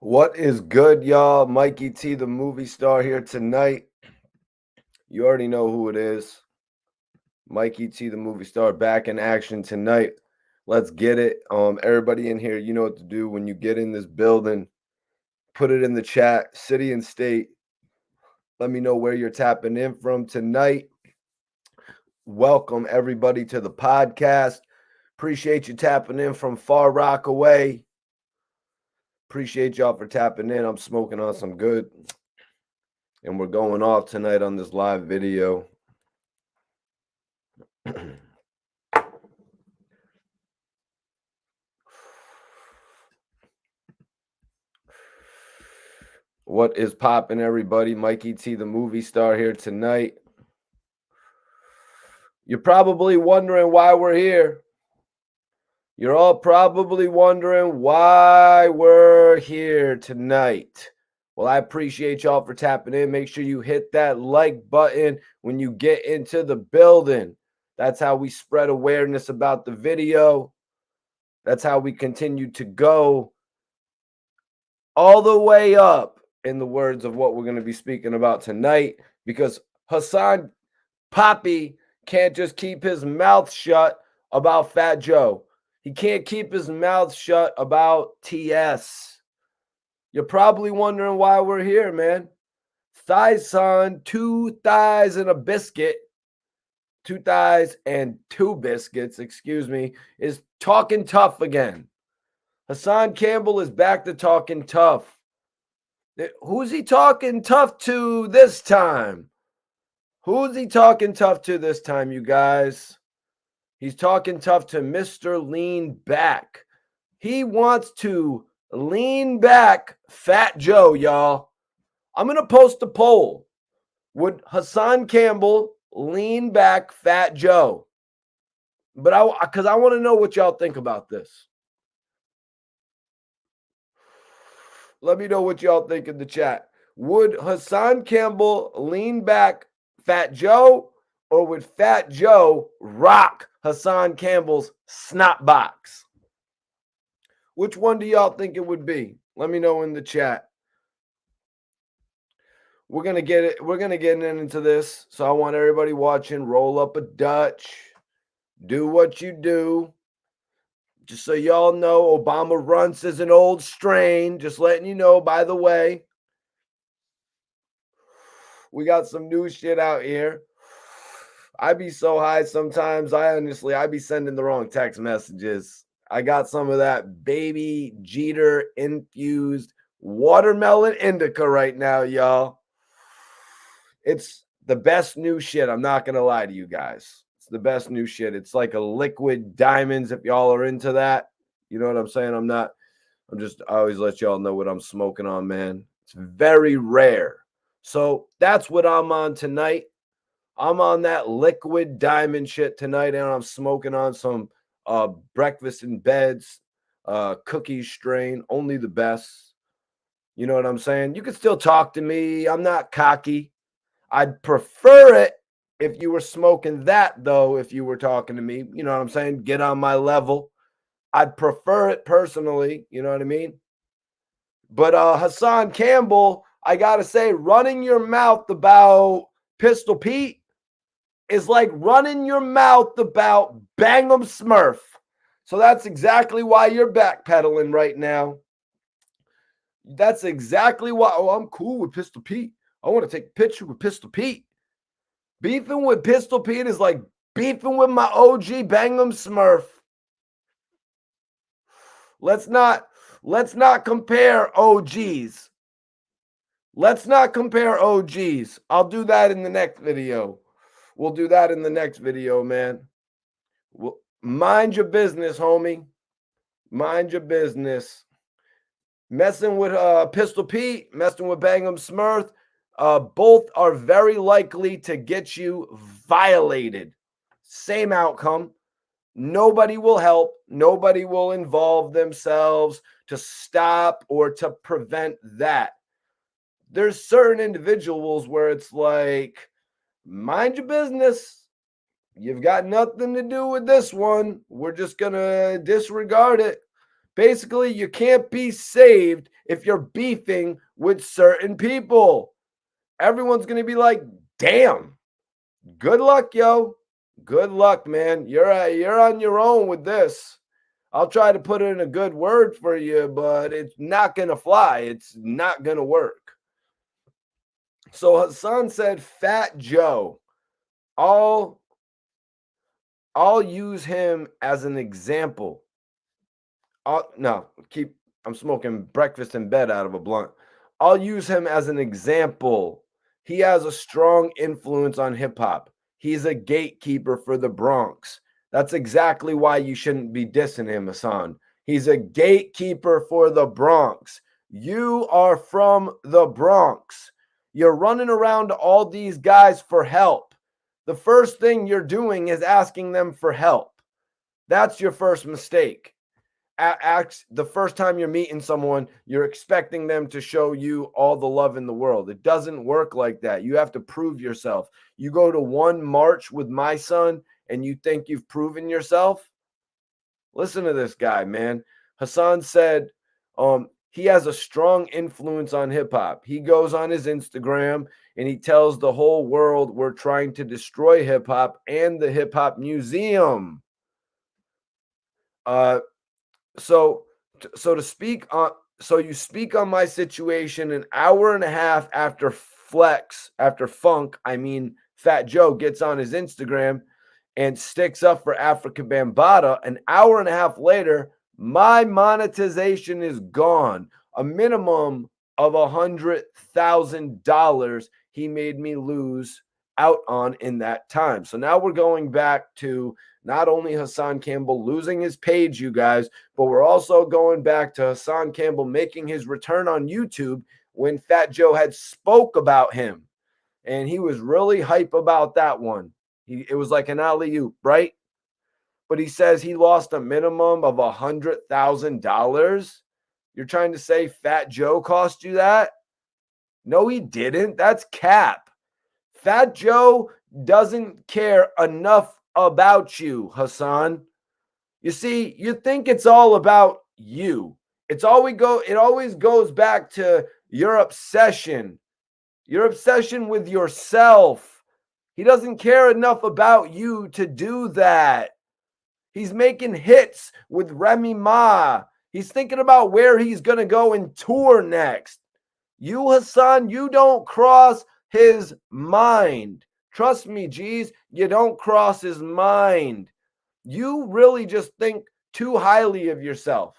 What is good, y'all? Mikey T, the movie star, here tonight. You already know who it is. Mikey T, the movie star, back in action tonight. Let's get it. Everybody in here, you know what to do when you get in this building. Put it in the chat, city and state. Let me know where you're tapping in from tonight. Welcome everybody to the podcast. Appreciate you tapping in from Far Rockaway. Appreciate y'all for tapping in. I'm smoking on some good. And we're going off tonight on this live video. What is poppin', everybody? Mikey T, the movie star, here tonight. You're probably wondering why we're here. You're all probably wondering why we're here tonight. Well, I appreciate y'all for tapping in. Make sure you hit that like button when you get into the building. That's how we spread awareness about the video. That's how we continue to go all the way up, in the words of what we're going to be speaking about tonight, because Hassan Poppy can't just keep his mouth shut about Fat Joe. He can't keep his mouth shut about TS. You're probably wondering why we're here, man. Thigh-son, 2 thighs and a biscuit, 2 thighs and 2 biscuits, excuse me, is talking tough again. Hassan Campbell is back to talking tough. Who's he talking tough to this time? Who's he talking tough to this time, you guys? He's talking tough to Mr. Lean Back. He wants to lean back Fat Joe, y'all. I'm going to post a poll. Would Hassan Campbell lean back Fat Joe? But because I want to know what y'all think about this. Let me know what y'all think in the chat. Would Hassan Campbell lean back Fat Joe, or would Fat Joe rock Hassan Campbell's snot box? Which one do y'all think it would be? Let me know in the chat. We're gonna get it. We're gonna get into this. So I want everybody watching, roll up a Dutch. Do what you do. Just so y'all know, Obama Runts is an old strain. Just letting you know, by the way. We got some new shit out here. I be so high sometimes. I be sending the wrong text messages. I got some of that baby Jeter infused watermelon indica right now, y'all. It's the best new shit. I'm not going to lie to you guys. It's the best new shit. It's like a liquid diamonds, if y'all are into that. You know what I'm saying? I always let y'all know what I'm smoking on, man. It's very rare. So that's what I'm on tonight. I'm on that liquid diamond shit tonight, and I'm smoking on some breakfast in beds, cookies strain, only the best. You know what I'm saying? You can still talk to me. I'm not cocky. I'd prefer it if you were smoking that, though, if you were talking to me. You know what I'm saying? Get on my level. I'd prefer it personally. You know what I mean? But Hassan Campbell, I got to say, running your mouth about Pistol Pete is like running your mouth about Bang'em Smurf. So that's exactly why you're backpedaling right now. That's exactly why. Oh, I'm cool with Pistol Pete. I want to take a picture with Pistol Pete. Beefing with Pistol Pete is like beefing with my OG Bang'em Smurf. Let's not compare OGs. Let's not compare OGs. I'll do that in the next video. We'll do that in the next video, man. Mind your business, homie. Mind your business. Messing with Pistol Pete, messing with Bang'em Smurf, both are very likely to get you violated. Same outcome. Nobody will help. Nobody will involve themselves to stop or to prevent that. There's certain individuals where it's like, mind your business. You've got nothing to do with this one. We're just going to disregard it. Basically, you can't be saved if you're beefing with certain people. Everyone's going to be like, damn, good luck, yo. Good luck, man. You're on your own with this. I'll try to put in a good word for you, but it's not going to fly. It's not going to work. So Hassan said, Fat Joe, I'll I'll use him as an example. No, I'm smoking breakfast in bed out of a blunt. I'll use him as an example. He has a strong influence on hip hop. He's a gatekeeper for the Bronx. That's exactly why you shouldn't be dissing him, Hassan. He's a gatekeeper for the Bronx. You are from the Bronx. You're running around to all these guys for help. The first thing you're doing is asking them for help. That's your first mistake. The first time you're meeting someone, you're expecting them to show you all the love in the world. It doesn't work like that. You have to prove yourself. You go to one march with my son and you think you've proven yourself? Listen to this guy, man. Hassan said he has a strong influence on hip hop. He goes on his Instagram and he tells the whole world we're trying to destroy hip hop and the hip hop museum. So to speak on you speak on my situation an hour and a half after Fat Joe gets on his Instagram and sticks up for Africa Bambaataa. An hour and a half later, my monetization is gone. A minimum of $100,000 he made me lose out on in that time. So now we're going back to not only Hassan Campbell losing his page, you guys, but we're also going back to Hassan Campbell making his return on YouTube when Fat Joe had spoke about him. And he was really hype about that one. It was like an alley-oop, right? But he says he lost a minimum of $100,000. You're trying to say Fat Joe cost you that? No, he didn't. That's cap. Fat Joe doesn't care enough about you, Hassan. You see, you think it's all about you. It always goes back to your obsession. Your obsession with yourself. He doesn't care enough about you to do that. He's making hits with Remy Ma. He's thinking about where he's going to go and tour next. You, Hassan, you don't cross his mind. Trust me, G's, you don't cross his mind. You really just think too highly of yourself.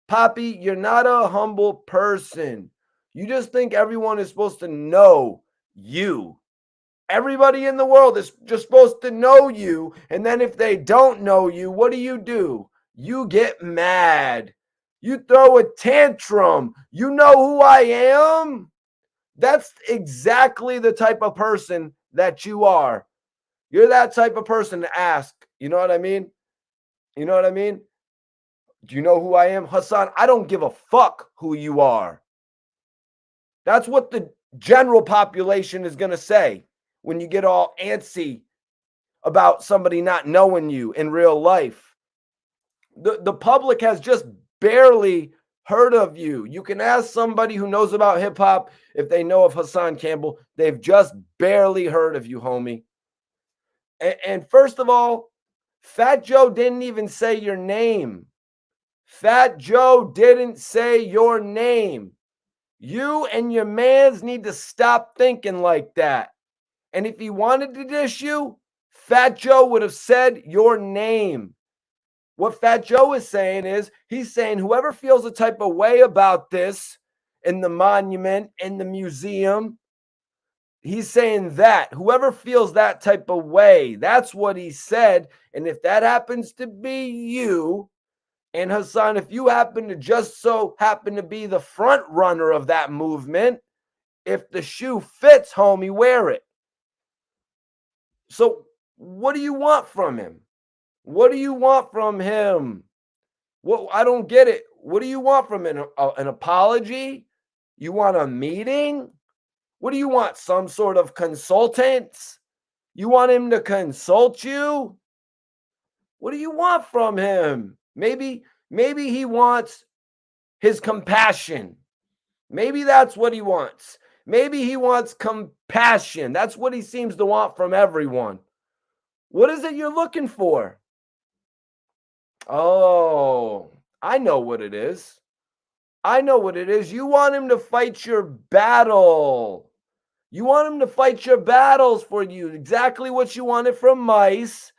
Poppy, you're not a humble person. You just think everyone is supposed to know you. Everybody in the world is just supposed to know you. And then if they don't know you, what do? You get mad. You throw a tantrum. You know who I am? That's exactly the type of person that you are. You're that type of person to ask. You know what I mean? You know what I mean? Do you know who I am? Hassan, I don't give a fuck who you are. That's what the general population is going to say when you get all antsy about somebody not knowing you in real life. The public has just barely heard of you. You can ask somebody who knows about hip hop if they know of Hassan Campbell. They've just barely heard of you, homie. And first of all, Fat Joe didn't even say your name. Fat Joe didn't say your name. You and your mans need to stop thinking like that. And if he wanted to dish you, Fat Joe would have said your name. What Fat Joe is saying is he's saying whoever feels a type of way about this in the monument, in the museum, he's saying that whoever feels that type of way, that's what he said. And if that happens to be you, and Hassan, if you happen to be the front runner of that movement, if the shoe fits, homie, wear it. So what do you want from him? What do you want from him? What I don't get it. What do you want from him? An apology? You want a meeting? What do you want? Some sort of consultants? You want him to consult you? What do you want from him? Maybe Maybe he wants his compassion. Maybe that's what he wants. Maybe he wants compassion. That's what he seems to want from everyone. What is it you're looking for? Oh, I know what it is. I know what it is. You want him to fight your battle. You want him to fight your battles for you. Exactly what you wanted from Mice.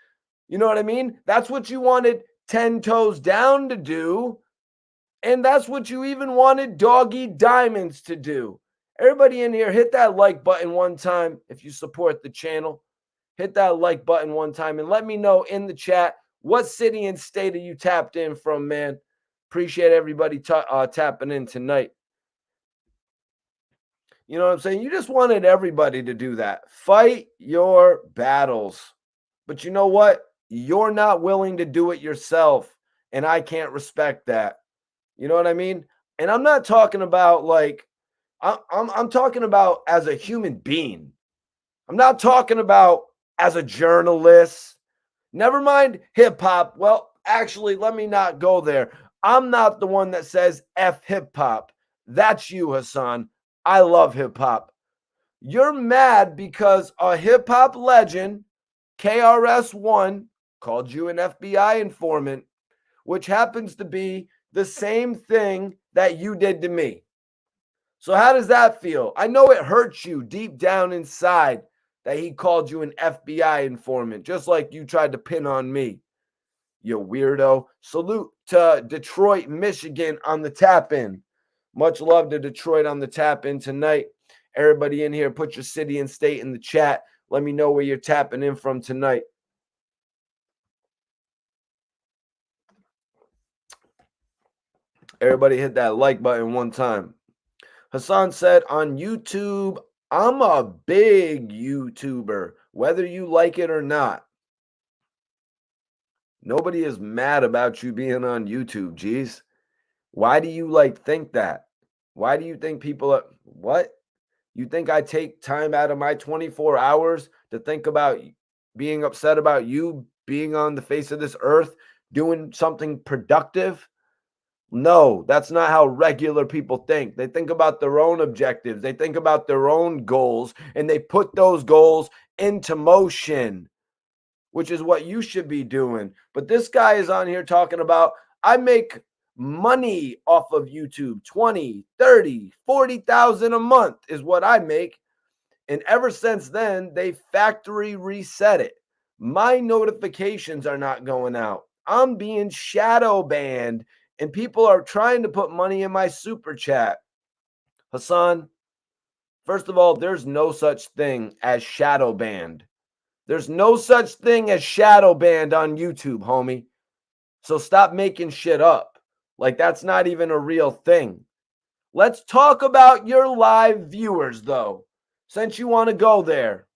You know what I mean? That's what you wanted 10 Toes Down to do. And that's what you even wanted Doggy Diamonds to do. Everybody in here, hit that like button one time if you support the channel. Hit that like button one time and let me know in the chat what city and state are you tapped in from, man. Appreciate everybody tapping in tonight. You know what I'm saying? You just wanted everybody to do that. Fight your battles. But you know what? You're not willing to do it yourself. And I can't respect that. You know what I mean? And I'm not talking about like, I'm talking about as a human being. I'm not talking about as a journalist. Never mind hip hop. Well, actually, let me not go there. I'm not the one that says F hip hop. That's you, Hassan. I love hip hop. You're mad because a hip hop legend, KRS-One, called you an FBI informant, which happens to be the same thing that you did to me. So, how does that feel? I know it hurts you deep down inside that he called you an FBI informant, just like you tried to pin on me, you weirdo. Salute to Detroit, Michigan on the tap in. Much love to Detroit on the tap in tonight. Everybody in here, put your city and state in the chat. Let me know where you're tapping in from tonight. Everybody hit that like button one time. Hassan said on YouTube, I'm a big YouTuber, whether you like it or not. Nobody is mad about you being on YouTube, geez. Why do you think that? Why do you think people are what? You think I take time out of my 24 hours to think about being upset about you being on the face of this earth, doing something productive? No, that's not how regular people think. They think about their own objectives, they think about their own goals, and they put those goals into motion, which is what you should be doing. But this guy is on here talking about, I make money off of YouTube, 20, 30, 40,000 a month is what I make. And ever since then, they factory reset it. My notifications are not going out. I'm being shadow banned, and people are trying to put money in my super chat. Hassan, first of all, there's no such thing as shadow banned. There's no such thing as shadow banned on YouTube, homie. So stop making shit up. Like, that's not even a real thing. Let's talk about your live viewers, though, since you want to go there.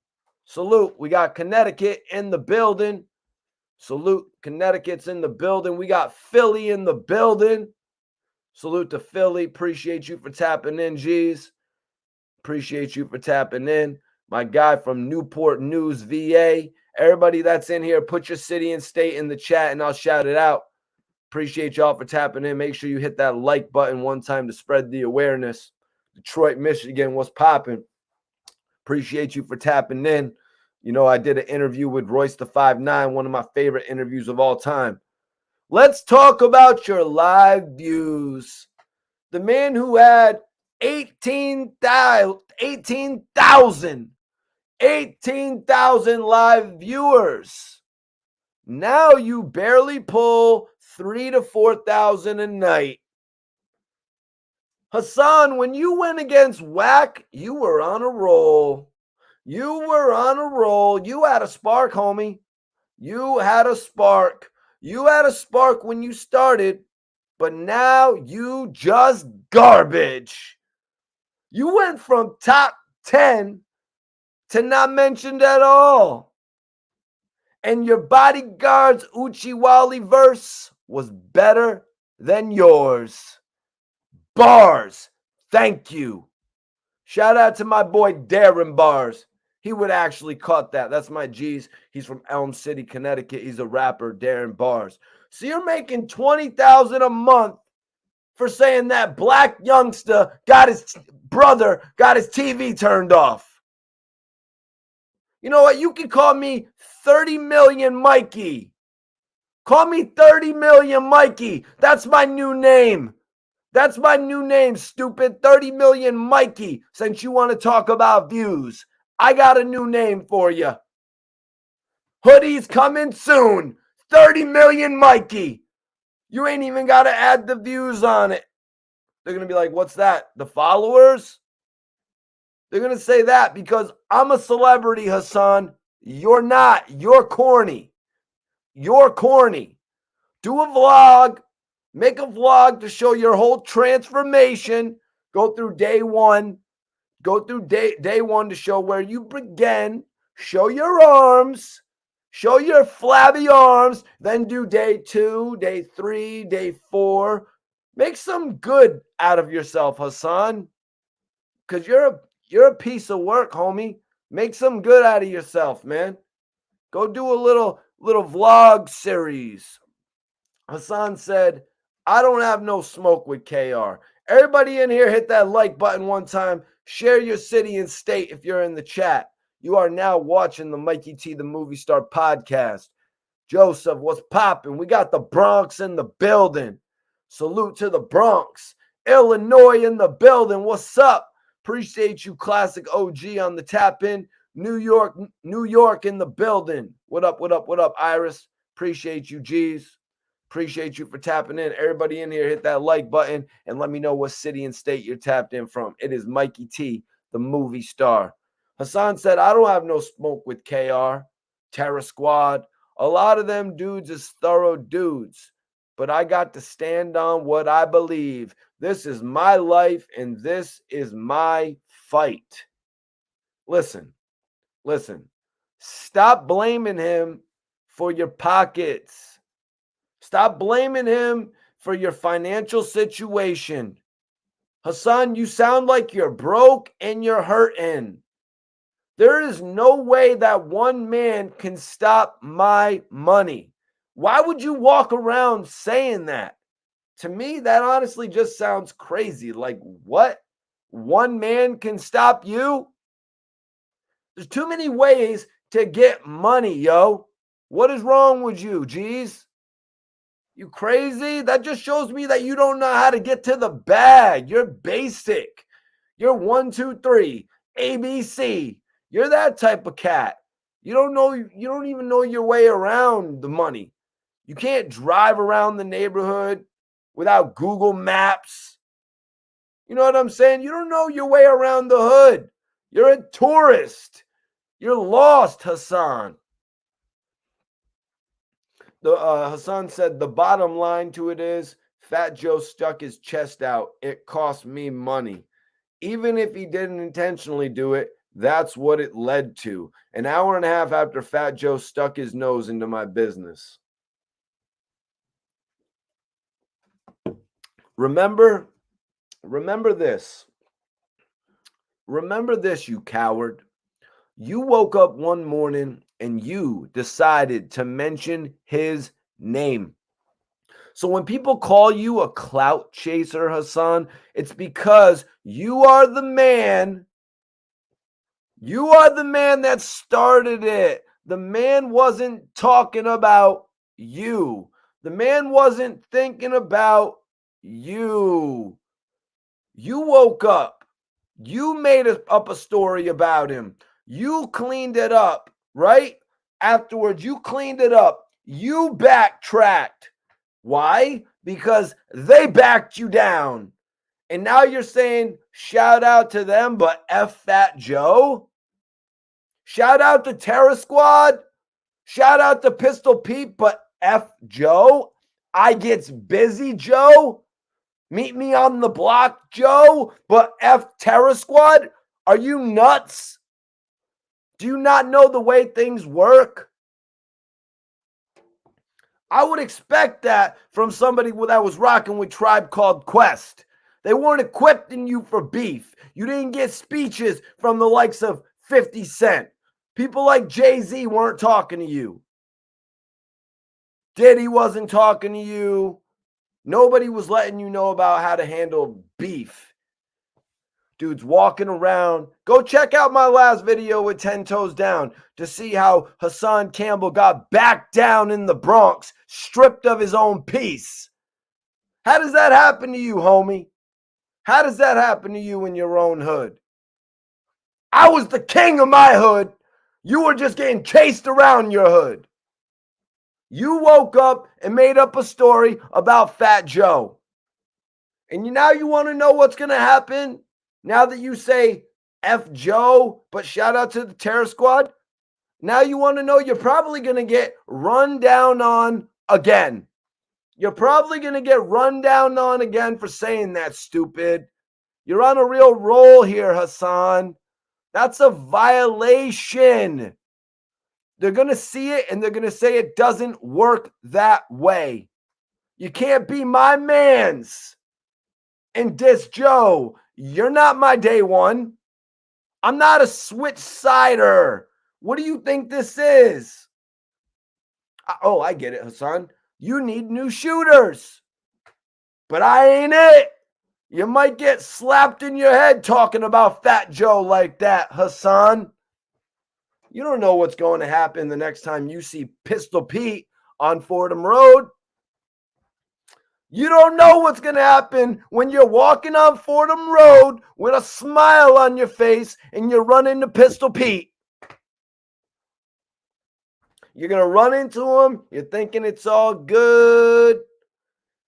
Salute. We got Connecticut in the building. Salute. Connecticut's in the building. We got Philly in the building. Salute to Philly. Appreciate you for tapping in, G's. Appreciate you for tapping in. My guy from Newport News, VA. Everybody that's in here, put your city and state in the chat and I'll shout it out. Appreciate y'all for tapping in. Make sure you hit that like button one time to spread the awareness. Detroit, Michigan, what's popping? Appreciate you for tapping in. You know, I did an interview with Royce the 5'9", one of my favorite interviews of all time. Let's talk about your live views. The man who had 18,000 live viewers. Now you barely pull 3,000 to 4,000 a night. Hassan, when you went against Wack, you were on a roll. You were on a roll. You had a spark, homie. You had a spark. You had a spark when you started, but now you just garbage. You went from top 10 to not mentioned at all. And your bodyguard's Uchiwali verse was better than yours. Bars, thank you. Shout out to my boy Darren Bars. He would actually caught that. That's my G's. He's from Elm City, Connecticut. He's a rapper, Darren Bars. So you're making $20,000 a month for saying that black youngster got his TV turned off. You know what? You can call me 30 million Mikey. Call me 30 million Mikey. That's my new name. That's my new name, stupid. 30 million Mikey, since you want to talk about views. I got a new name for you. Hoodies coming soon. 30 million Mikey. You ain't even got to add the views on it. They're going to be like, what's that? The followers? They're going to say that because I'm a celebrity, Hassan. You're not. You're corny. You're corny. Do a vlog. Make a vlog to show your whole transformation. Go through day one. Go through day one to show where you began. Show your arms. Show your flabby arms. Then do day 2, day 3, day 4. Make some good out of yourself, Hassan. Because you're a piece of work, homie. Make some good out of yourself, man. Go do a little vlog series. Hassan said, I don't have no smoke with KR. Everybody in here, hit that like button one time. Share your city and state if you're in the chat. You are now watching the Mikey T, the Movie Star podcast. Joseph, what's popping? We got the Bronx in the building. Salute to the Bronx. Illinois in the building. What's up? Appreciate you, classic OG on the tap in. New York in the building. What up, Iris? Appreciate you, G's. Appreciate you for tapping in. Everybody in here, hit that like button and let me know what city and state you're tapped in from. It is Mikey T, the movie star. Hassan said, I don't have no smoke with KR, Terror Squad. A lot of them dudes is thorough dudes, but I got to stand on what I believe. This is my life and this is my fight. Listen. Stop blaming him for your pockets. Stop blaming him for your financial situation. Hassan, you sound like you're broke and you're hurting. There is no way that one man can stop my money. Why would you walk around saying that? To me, that honestly just sounds crazy. Like, what? One man can stop you? There's too many ways to get money, yo. What is wrong with you, G's? You crazy? That just shows me that you don't know how to get to the bag. You're basic. You're 1, 2, 3, ABC. You're that type of cat. You don't even know your way around the money. You can't drive around the neighborhood without Google Maps. You know what I'm saying? You don't know your way around the hood. You're a tourist. You're lost, Hassan. Hassan said the bottom line to it is Fat Joe stuck his chest out. It cost me money. Even if he didn't intentionally do it, that's what it led to. An hour and a half after Fat Joe stuck his nose into my business. Remember this. Remember this, you coward. You woke up one morning and you decided to mention his name. So when people call you a clout chaser, Hassan, it's because you are the man. You are the man that started it. The man wasn't talking about you. The man wasn't thinking about you. You woke up. You made up a story about him. You cleaned it up, right? Afterwards, you cleaned it up. You backtracked. Why? Because they backed you down. And now you're saying, shout out to them, but F Fat Joe? Shout out to Terror Squad? Shout out to Pistol Pete, but F Joe? I gets busy, Joe? Meet me on the block, Joe, but F Terror Squad? Are you nuts? Do you not know the way things work? I would expect that from somebody that was rocking with Tribe Called Quest. They weren't equipping you for beef. You didn't get speeches from the likes of 50 Cent. People like Jay-Z weren't talking to you. Diddy wasn't talking to you. Nobody was letting you know about how to handle beef. Dude's walking around. Go check out my last video with 10 Toes Down to see how Hassan Campbell got back down in the Bronx, stripped of his own piece. How does that happen to you, homie? How does that happen to you in your own hood? I was the king of my hood. You were just getting chased around your hood. You woke up and made up a story about Fat Joe. And now you want to know what's going to happen? Now that you say F Joe, but shout out to the terror squad. Now you want to know you're probably going to get run down on again. You're probably going to get run down on again for saying that, stupid. You're on a real roll here, Hassan. That's a violation. They're going to see it and they're going to say it doesn't work that way. You can't be my mans and diss Joe. You're not my day one. I'm not a switch sider. What do you think this is? Oh, I get it, Hassan. You need new shooters. But I ain't it. You might get slapped in your head talking about Fat Joe like that, Hassan. You don't know what's going to happen the next time you see Pistol Pete on Fordham Road. You don't know what's going to happen when you're walking on Fordham Road with a smile on your face and you run into Pistol Pete. You're going to run into him. You're thinking it's all good.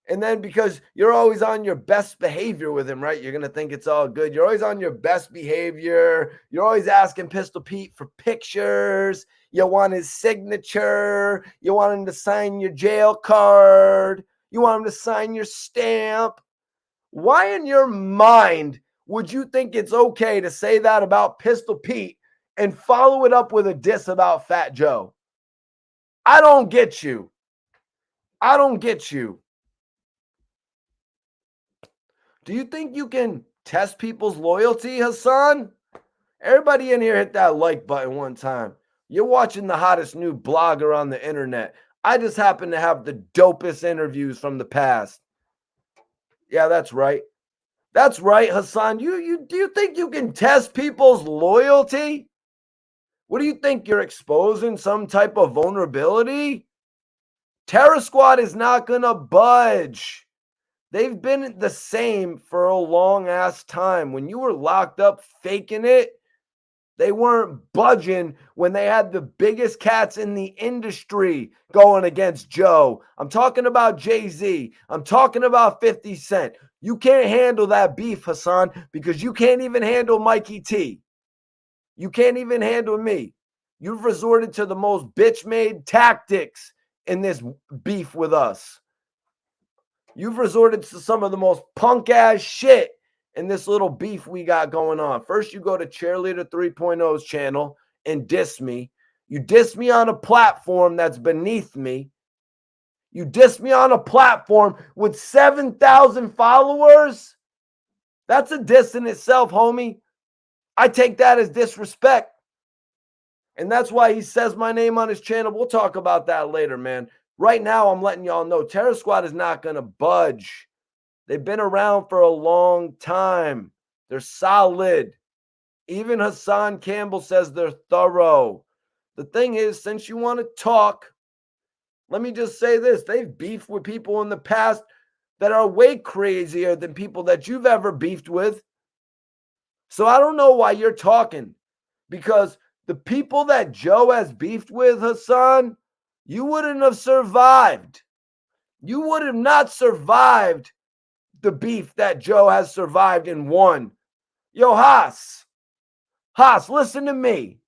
And then because you're always on your best behavior with him, right? You're going to think it's all good. You're always on your best behavior. You're always asking Pistol Pete for pictures. You want his signature. You want him to sign your jail card. You want him to sign your stamp. Why in your mind would you think it's okay to say that about Pistol Pete and follow it up with a diss about Fat Joe? I don't get you. I don't get you. Do you think you can test people's loyalty, Hassan? Everybody in here hit that like button one time. You're watching the hottest new blogger on the internet. I just happen to have the dopest interviews from the past. Yeah, that's right. That's right, Hassan. Do you think you can test people's loyalty? What do you think? You're exposing some type of vulnerability? Terror Squad is not going to budge. They've been the same for a long ass time. When you were locked up faking it, they weren't budging when they had the biggest cats in the industry going against Joe. I'm talking about Jay-Z. I'm talking about 50 Cent. You can't handle that beef, Hassan, because you can't even handle Mikey T. You can't even handle me. You've resorted to the most bitch-made tactics in this beef with us. You've resorted to some of the most punk-ass shit in this little beef we got going on. First, you go to Cheerleader 3.0's channel and diss me. You diss me on a platform that's beneath me. You diss me on a platform with 7,000 followers. That's a diss in itself, homie. I take that as disrespect. And that's why he says my name on his channel. We'll talk about that later, man. Right now, I'm letting y'all know Terror Squad is not going to budge. They've been around for a long time. They're solid. Even Hassan Campbell says they're thorough. The thing is, since you want to talk, let me just say this. They've beefed with people in the past that are way crazier than people that you've ever beefed with. So I don't know why you're talking. Because the people that Joe has beefed with, Hassan, you wouldn't have survived. You would have not survived the beef that Joe has survived and won. Yo, Haas, listen to me.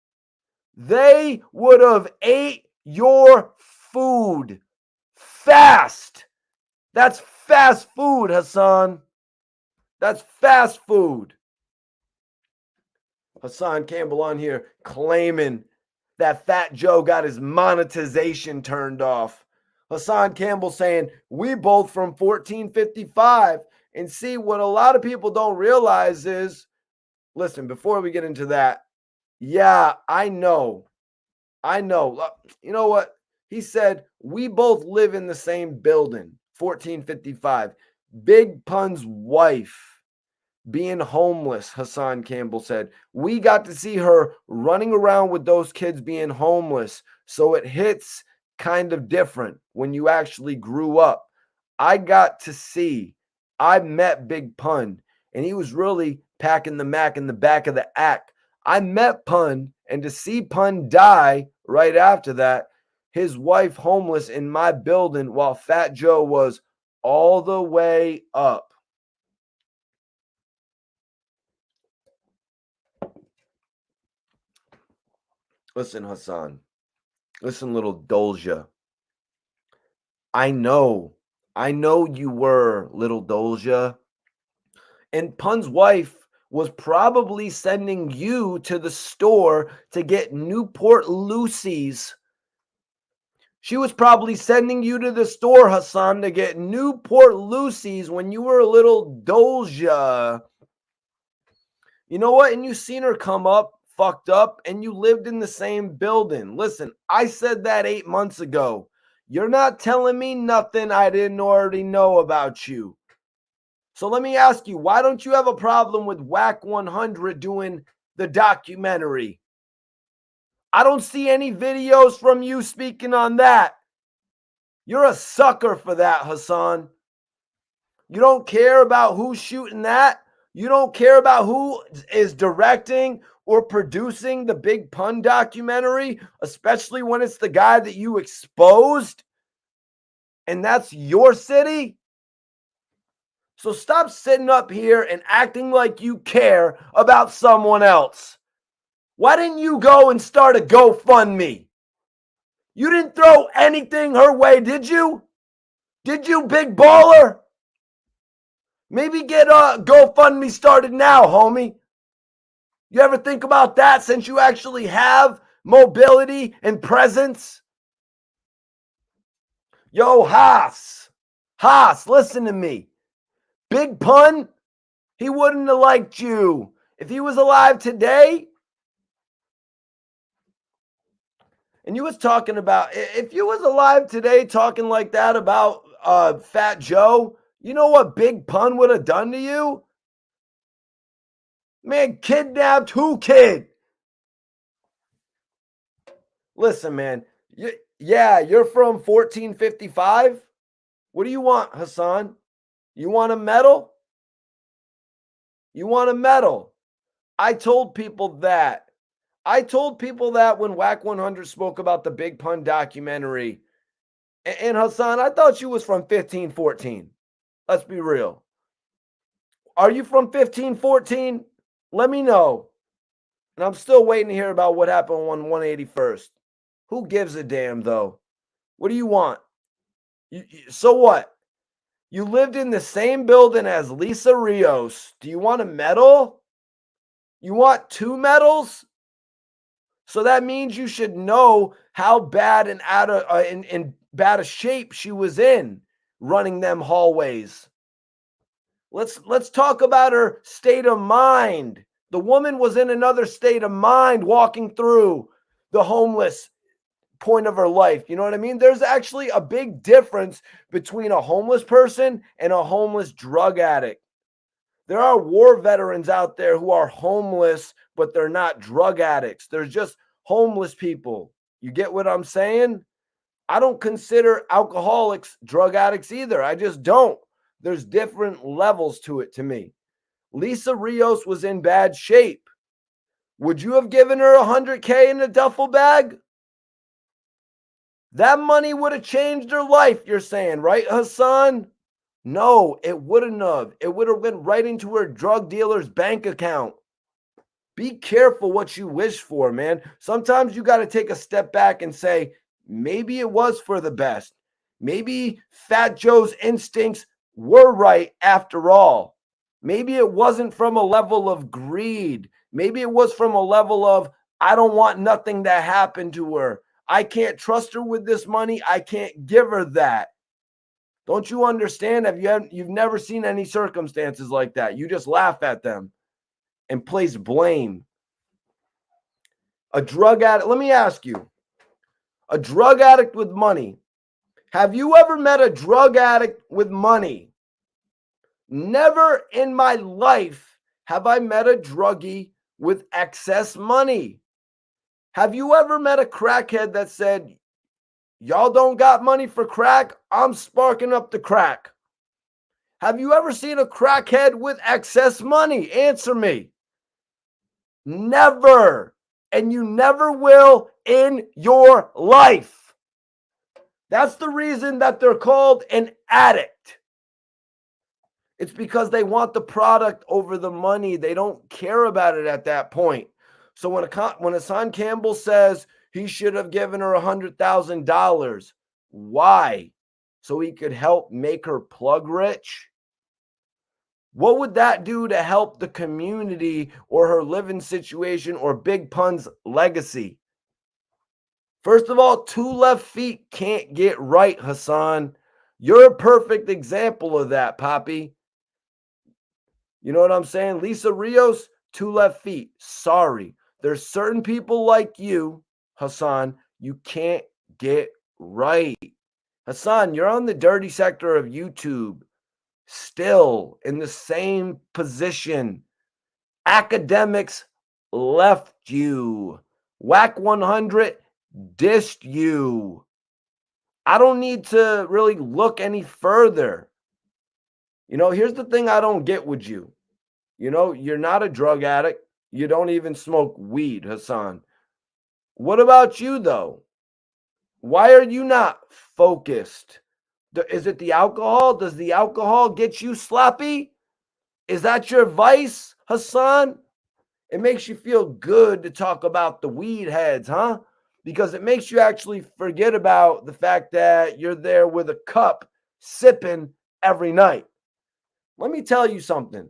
They would have ate your food fast. That's fast food, Hassan. That's fast food. Hassan Campbell on here claiming that Fat Joe got his monetization turned off. Hassan Campbell saying, we both from 1455. And see, what a lot of people don't realize is, listen, before we get into that, yeah, I know. You know what? He said, we both live in the same building, 1455. Big Pun's wife being homeless, Hassan Campbell said. We got to see her running around with those kids being homeless. So it hits kind of different when you actually grew up. I got to see, I met Big Pun, and he was really packing the Mac in the back of the act. I met Pun, and to see Pun die right after that, his wife homeless in my building while Fat Joe was all the way up. Listen, Hassan. Listen, little Dolja. I know you were little Dolja. And Pun's wife was probably sending you to the store to get Newport Lucy's. She was probably sending you to the store, Hassan, to get Newport Lucy's when you were a little Dolja. You know what? And you seen her come up, fucked up, and you lived in the same building. Listen, I said that 8 months ago. You're not telling me nothing I didn't already know about you. So let me ask you, why don't you have a problem with Whack 100 doing the documentary? I don't see any videos from you speaking on that. You're a sucker for that, Hassan. You don't care about who's shooting that. You don't care about who is directing or producing the Big Pun documentary, especially when it's the guy that you exposed, and that's your city. So stop sitting up here and acting like you care about someone else. Why didn't you go and start a GoFundMe? You didn't throw anything her way, did you? Did you, big baller? Maybe get a GoFundMe started now, homie. You ever think about that since you actually have mobility and presence? Yo, Haas, listen to me. Big Pun, he wouldn't have liked you. If he was alive today, and you was talking about, if you was alive today talking like that about Fat Joe, you know what Big Pun would have done to you? Man, kidnapped who kid? Listen, man. You're from 1455? What do you want, Hassan? You want a medal? You want a medal? I told people that. When Whack 100 spoke about the Big Pun documentary. And Hassan, I thought you was from 1514. Let's be real. Are you from 1514? Let me know. And I'm still waiting to hear about what happened on 181st. Who gives a damn, though? What do you want? So what? You lived in the same building as Lisa Rios. Do you want a medal? You want 2 medals? So that means you should know how bad and out of in bad a shape she was in running them hallways. Let's talk about her state of mind. The woman was in another state of mind walking through the homeless point of her life. You know what I mean? There's actually a big difference between a homeless person and a homeless drug addict. There are war veterans out there who are homeless, but they're not drug addicts. They're just homeless people. You get what I'm saying? I don't consider alcoholics drug addicts either. I just don't. There's different levels to it to me. Lisa Rios was in bad shape. Would you have given her $100K in a duffel bag? That money would have changed her life, you're saying, right, Hassan? No, it wouldn't have. It would have went right into her drug dealer's bank account. Be careful what you wish for, man. Sometimes you got to take a step back and say, maybe it was for the best. Maybe Fat Joe's instincts were right after all. Maybe it wasn't from a level of greed. Maybe it was from a level of, I don't want nothing to happen to her. I can't trust her with this money. I can't give her that. Don't you understand? You've never seen any circumstances like that. You just laugh at them and place blame. A drug addict, let me ask you, A drug addict with money. Have you ever met a drug addict with money? Never in my life have I met a druggie with excess money. Have you ever met a crackhead that said, y'all don't got money for crack? I'm sparking up the crack. Have you ever seen a crackhead with excess money? Answer me. Never. And you never will in your life. That's the reason that they're called an addict. It's because they want the product over the money. They don't care about it at that point. So when Hassan Campbell says he should have given her $100,000, why? So he could help make her plug rich? What would that do to help the community or her living situation or Big Pun's legacy? First of all, 2 left feet can't get right, Hassan. You're a perfect example of that, Poppy. You know what I'm saying? Lisa Rios, 2 left feet. Sorry. There's certain people like you, Hassan, you can't get right. Hassan, you're on the dirty sector of YouTube, still in the same position. Academics left you. Whack 100 dissed you. I don't need to really look any further. Here's the thing I don't get with you. You're not a drug addict. You don't even smoke weed, Hassan. What about you, though? Why are you not focused? Is it the alcohol? Does the alcohol get you sloppy? Is that your vice, Hassan? It makes you feel good to talk about the weed heads, huh? Because it makes you actually forget about the fact that you're there with a cup sipping every night. Let me tell you something.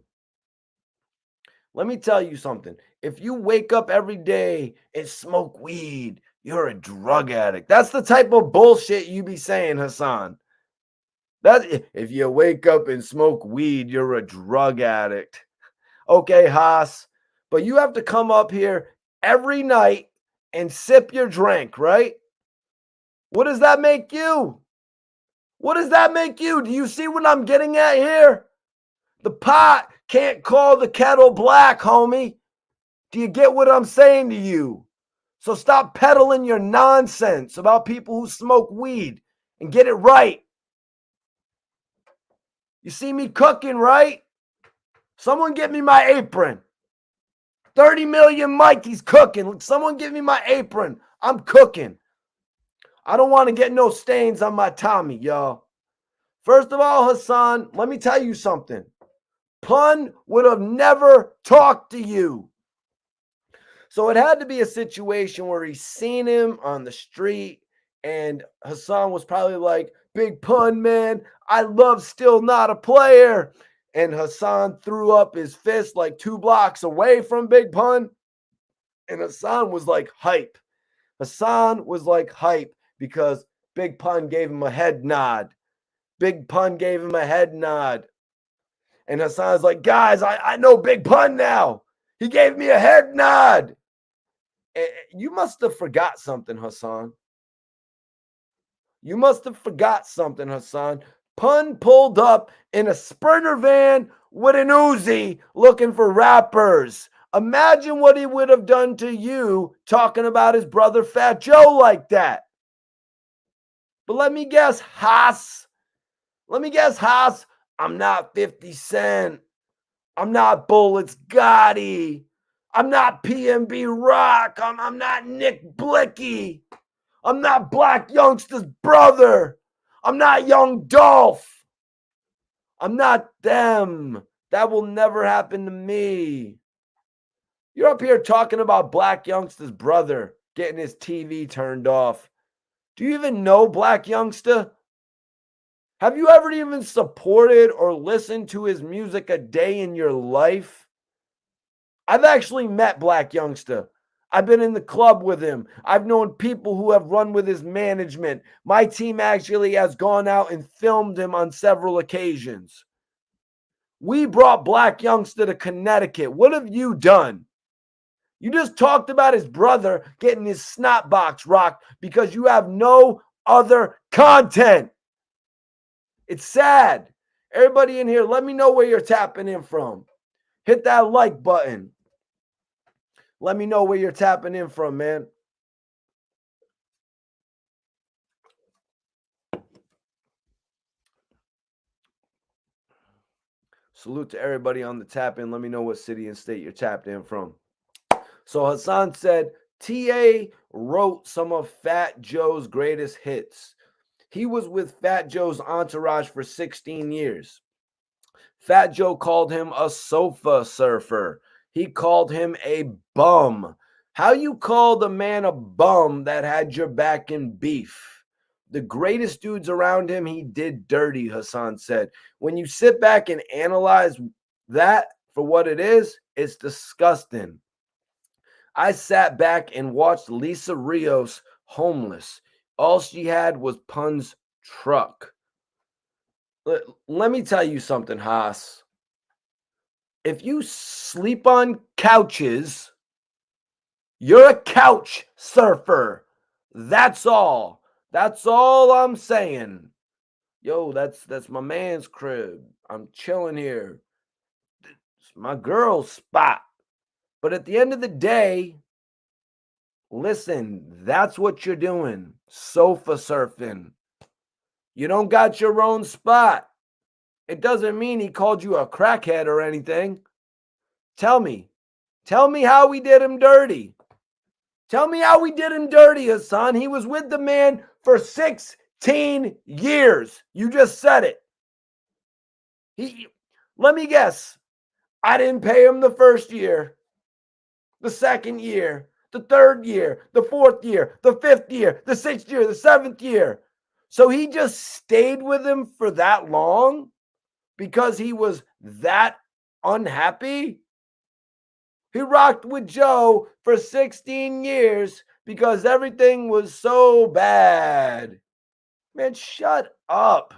If you wake up every day and smoke weed, you're a drug addict. That's the type of bullshit you be saying, Hassan. That if you wake up and smoke weed, you're a drug addict. Okay, Haas, but you have to come up here every night and sip your drink, right? What does that make you? Do you see what I'm getting at here? The pot can't call the kettle black, homie. Do you get what I'm saying to you? So stop peddling your nonsense about people who smoke weed and get it right. You see me cooking, right? Someone get me my apron. 30 million Mikey's cooking. Someone give me my apron. I'm cooking. I don't want to get no stains on my Tommy, y'all. First of all, Hassan, let me tell you something. Pun would have never talked to you. So it had to be a situation where he's seen him on the street, and Hassan was probably like, Big Pun, man, I love Still Not a Player. And Hassan threw up his fist like 2 blocks away from Big Pun. And Hassan was like hype. Because Big Pun gave him a head nod. And Hassan's like, guys, I know Big Pun now. He gave me a head nod. You must have forgot something, Hassan. Pun pulled up in a Sprinter van with an Uzi looking for rappers. Imagine what he would have done to you talking about his brother Fat Joe like that. But let me guess, Haas. I'm not 50 Cent. I'm not Bullets Gotti. I'm not PNB Rock. I'm not Nick Blicky. I'm not Black Youngster's brother. I'm not Young Dolph. I'm not them. That will never happen to me. You're up here talking about Black Youngster's brother getting his TV turned off. Do you even know Black Youngster? Have you ever even supported or listened to his music a day in your life? I've actually met Black Youngster. I've been in the club with him. I've known people who have run with his management. My team actually has gone out and filmed him on several occasions. We brought Black Youngster to Connecticut. What have you done? You just talked about his brother getting his snot box rocked because you have no other content. It's sad. Everybody in here, let me know where you're tapping in from. Hit that like button. Let me know where you're tapping in from, man. Salute to everybody on the tap in. Let me know what city and state you're tapped in from. So Hassan said, TA wrote some of Fat Joe's greatest hits. He was with Fat Joe's entourage for 16 years. Fat Joe called him a sofa surfer. He called him a bum. How you called a man a bum that had your back in beef? The greatest dudes around him, he did dirty, Hassan said. When you sit back and analyze that for what it is, it's disgusting. I sat back and watched Lisa Rios homeless. All she had was Pun's truck. Let me tell you something, Haas. If you sleep on couches, you're a couch surfer. That's all. That's all I'm saying. Yo, that's my man's crib. I'm chilling here. It's my girl's spot. But at the end of the day, listen, that's what you're doing. Sofa surfing. You don't got your own spot. It doesn't mean he called you a crackhead or anything. Tell me how we did him dirty. Tell me how we did him dirty, Hassan. He was with the man for 16 years. You just said it. Let me guess. I didn't pay him the first year, the second year, the third year, the fourth year, the fifth year, the sixth year, the seventh year. So he just stayed with him for that long because he was that unhappy? He rocked with Joe for 16 years because everything was so bad. Man, shut up.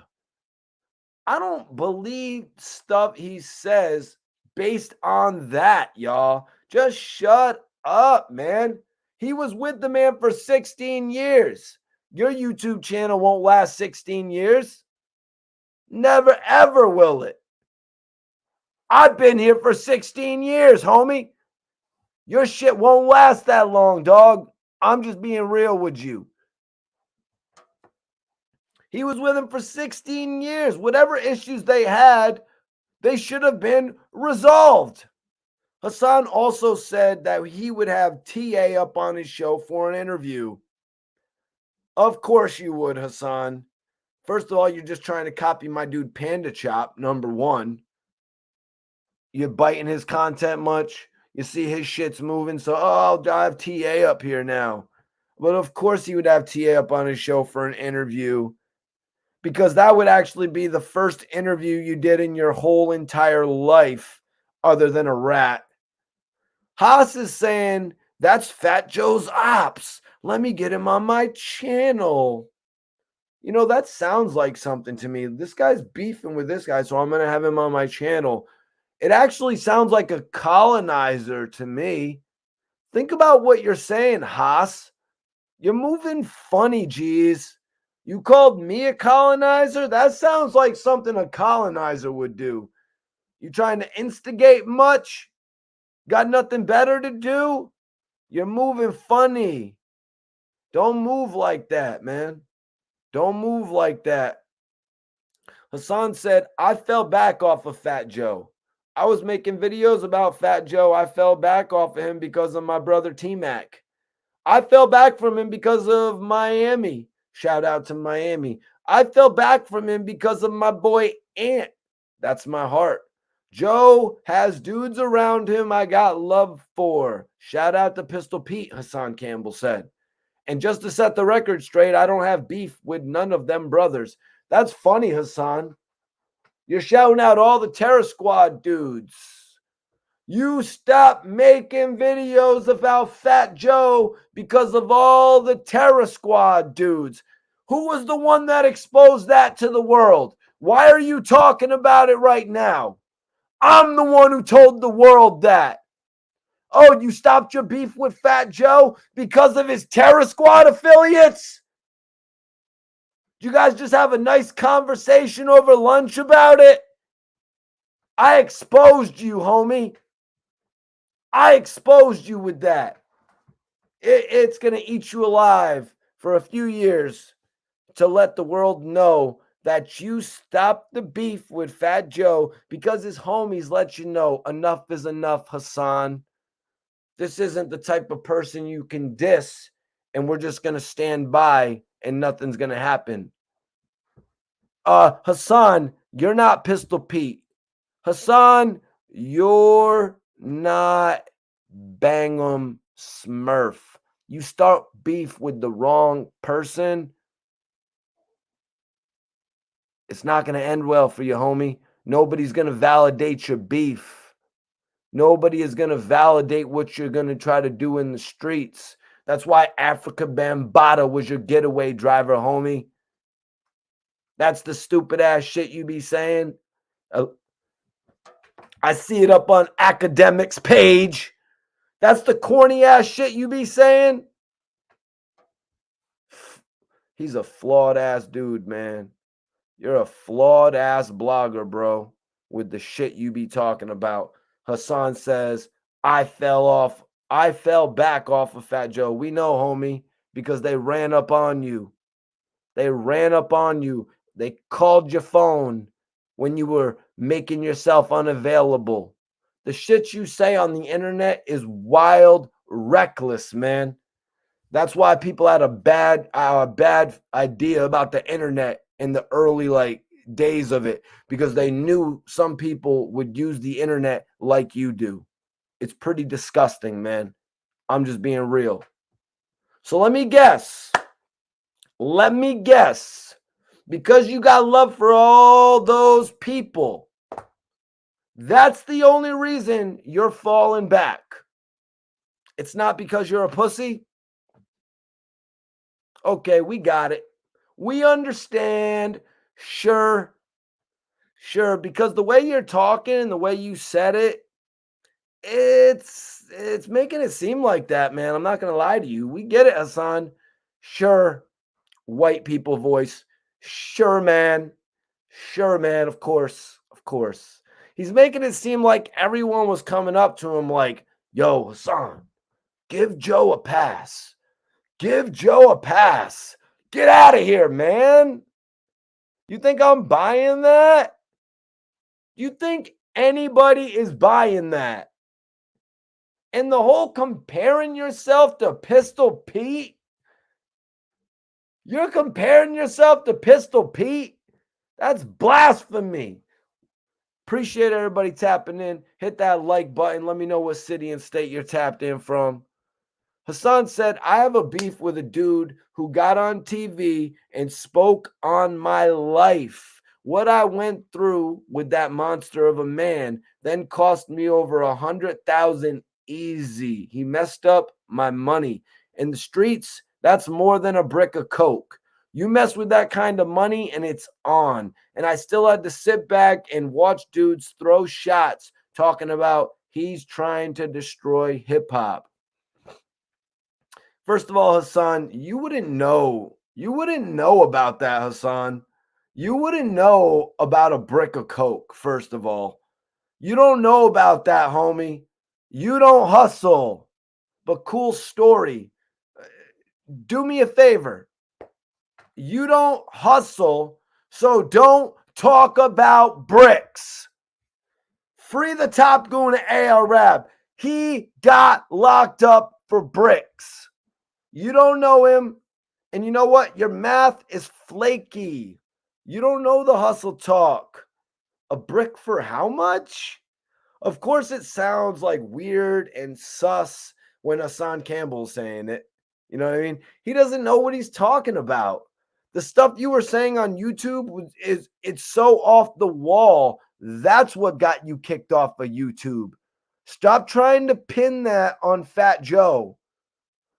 I don't believe stuff he says based on that, y'all. Just shut up, man. He was with the man for 16 years. Your YouTube channel won't last 16 years. Never, ever will it. I've been here for 16 years, homie. Your shit won't last that long, dog. I'm just being real with you. He was with him for 16 years. Whatever issues they had, they should have been resolved. Hassan also said that he would have TA up on his show for an interview. Of course you would, Hassan. First of all, you're just trying to copy my dude Panda Chop, number one. You're biting his content much. You see his shit's moving, so I'll have TA up here now. But of course he would have TA up on his show for an interview, because that would actually be the first interview you did in your whole entire life other than a rat. Haas is saying, that's Fat Joe's ops. Let me get him on my channel. You know, that sounds like something to me. This guy's beefing with this guy, so I'm going to have him on my channel. It actually sounds like a colonizer to me. Think about what you're saying, Haas. You're moving funny, geez. You called me a colonizer? That sounds like something a colonizer would do. You trying to instigate much? Got nothing better to do? You're moving funny. Don't move like that, man. Don't move like that. Hassan said, I fell back off of Fat Joe. I was making videos about Fat Joe. I fell back off of him because of my brother T-Mac. I fell back from him because of Miami. Shout out to Miami. I fell back from him because of my boy Ant. That's my heart. Joe has dudes around him I got love for. Shout out to Pistol Pete, Hassan Campbell said. And just to set the record straight, I don't have beef with none of them brothers. That's funny, Hassan. You're shouting out all the Terror Squad dudes. You stop making videos about Fat Joe because of all the Terror Squad dudes. Who was the one that exposed that to the world? Why are you talking about it right now? I'm the one who told the world that. Oh, you stopped your beef with Fat Joe because of his Terror Squad affiliates? You guys just have a nice conversation over lunch about it? I exposed you, homie. I exposed you with that. It's going to eat you alive for a few years to let the world know that you stopped the beef with Fat Joe because his homies let you know enough is enough, Hassan. This isn't the type of person you can diss and we're just going to stand by and nothing's going to happen. Hassan, you're not Pistol Pete. Hassan, you're not Bang'em Smurf. You start beef with the wrong person, it's not going to end well for you, homie. Nobody's going to validate your beef. Nobody is going to validate what you're going to try to do in the streets. That's why Africa Bambaataa was your getaway driver, homie. That's the stupid ass shit you be saying. I see it up on Academics page. That's the corny ass shit you be saying. He's a flawed ass dude, man. You're a flawed ass blogger, bro, with the shit you be talking about. Hassan says, I fell back off of Fat Joe. We know, homie, because they ran up on you. They ran up on you. They called your phone when you were making yourself unavailable. The shit you say on the internet is wild, reckless, man. That's why people had a bad idea about the internet in the early days of it, because they knew some people would use the internet like you do. It's pretty disgusting, man. I'm just being real. So let me guess. Because you got love for all those people, that's the only reason you're falling back. It's not because you're a pussy. Okay, we got it. We understand. Sure, because the way you're talking and the way you said it, it's making it seem like that, man. I'm not going to lie to you. We get it, Hassan. Sure, white people voice. Sure, man. Of course. He's making it seem like everyone was coming up to him like, yo, Hassan, give Joe a pass. Give Joe a pass. Get out of here, man. You think I'm buying that? You think anybody is buying that? And the whole comparing yourself to Pistol Pete? You're comparing yourself to Pistol Pete? That's blasphemy. Appreciate everybody tapping in. Hit that like button. Let me know what city and state you're tapped in from. Hassan said, I have a beef with a dude who got on TV and spoke on my life. What I went through with that monster of a man then cost me over 100,000 easy. He messed up my money. In the streets, that's more than a brick of coke. You mess with that kind of money and it's on. And I still had to sit back and watch dudes throw shots talking about he's trying to destroy hip hop. First of all, Hassan, you wouldn't know about that, Hassan. You wouldn't know about a brick of coke, first of all. You don't know about that, homie. You don't hustle. But cool story. Do me a favor. You don't hustle, so don't talk about bricks. Free the top goon Arab. He got locked up for bricks. You don't know him. And you know what? Your math is flaky. You don't know the hustle talk. A brick for how much? Of course, it sounds like weird and sus when Hassan Campbell's saying it. You know what I mean? He doesn't know what he's talking about. The stuff you were saying on YouTube it's so off the wall. That's what got you kicked off of YouTube. Stop trying to pin that on Fat Joe.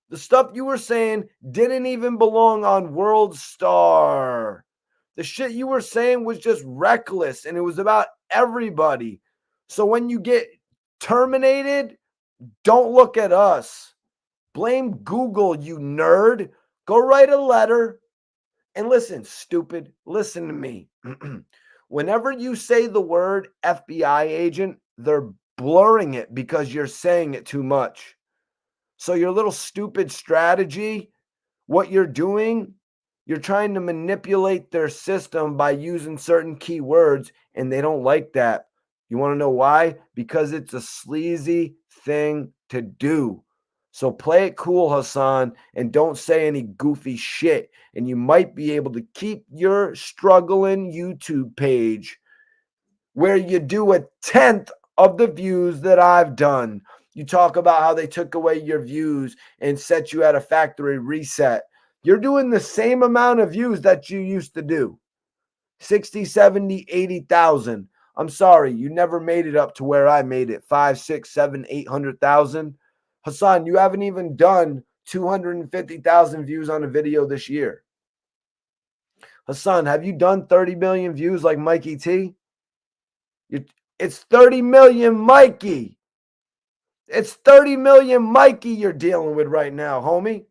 The stuff you were saying didn't even belong on World Star. The shit you were saying was just reckless and it was about everybody. So when you get terminated, Don't look at us. Blame Google, you nerd. Go write a letter. And listen, stupid, listen to me. Whenever you say the word FBI agent, they're blurring it because you're saying it too much. So your little stupid strategy, what you're doing, you're trying to manipulate their system by using certain keywords, and they don't like that. You want to know why? Because it's a sleazy thing to do. So play it cool, Hassan, and don't say any goofy shit. And you might be able to keep your struggling YouTube page where you do a tenth of the views that I've done. You talk about how they took away your views and set you at a factory reset. You're doing the same amount of views that you used to do. 60, 70, 80,000. I'm sorry, you never made it up to where I made it. 5, 6, 7, 800,000. Hassan, you haven't even done 250,000 views on a video this year. Hassan, have you done 30 million views like Mikey T? It's 30 million Mikey. It's 30 million Mikey you're dealing with right now, homie.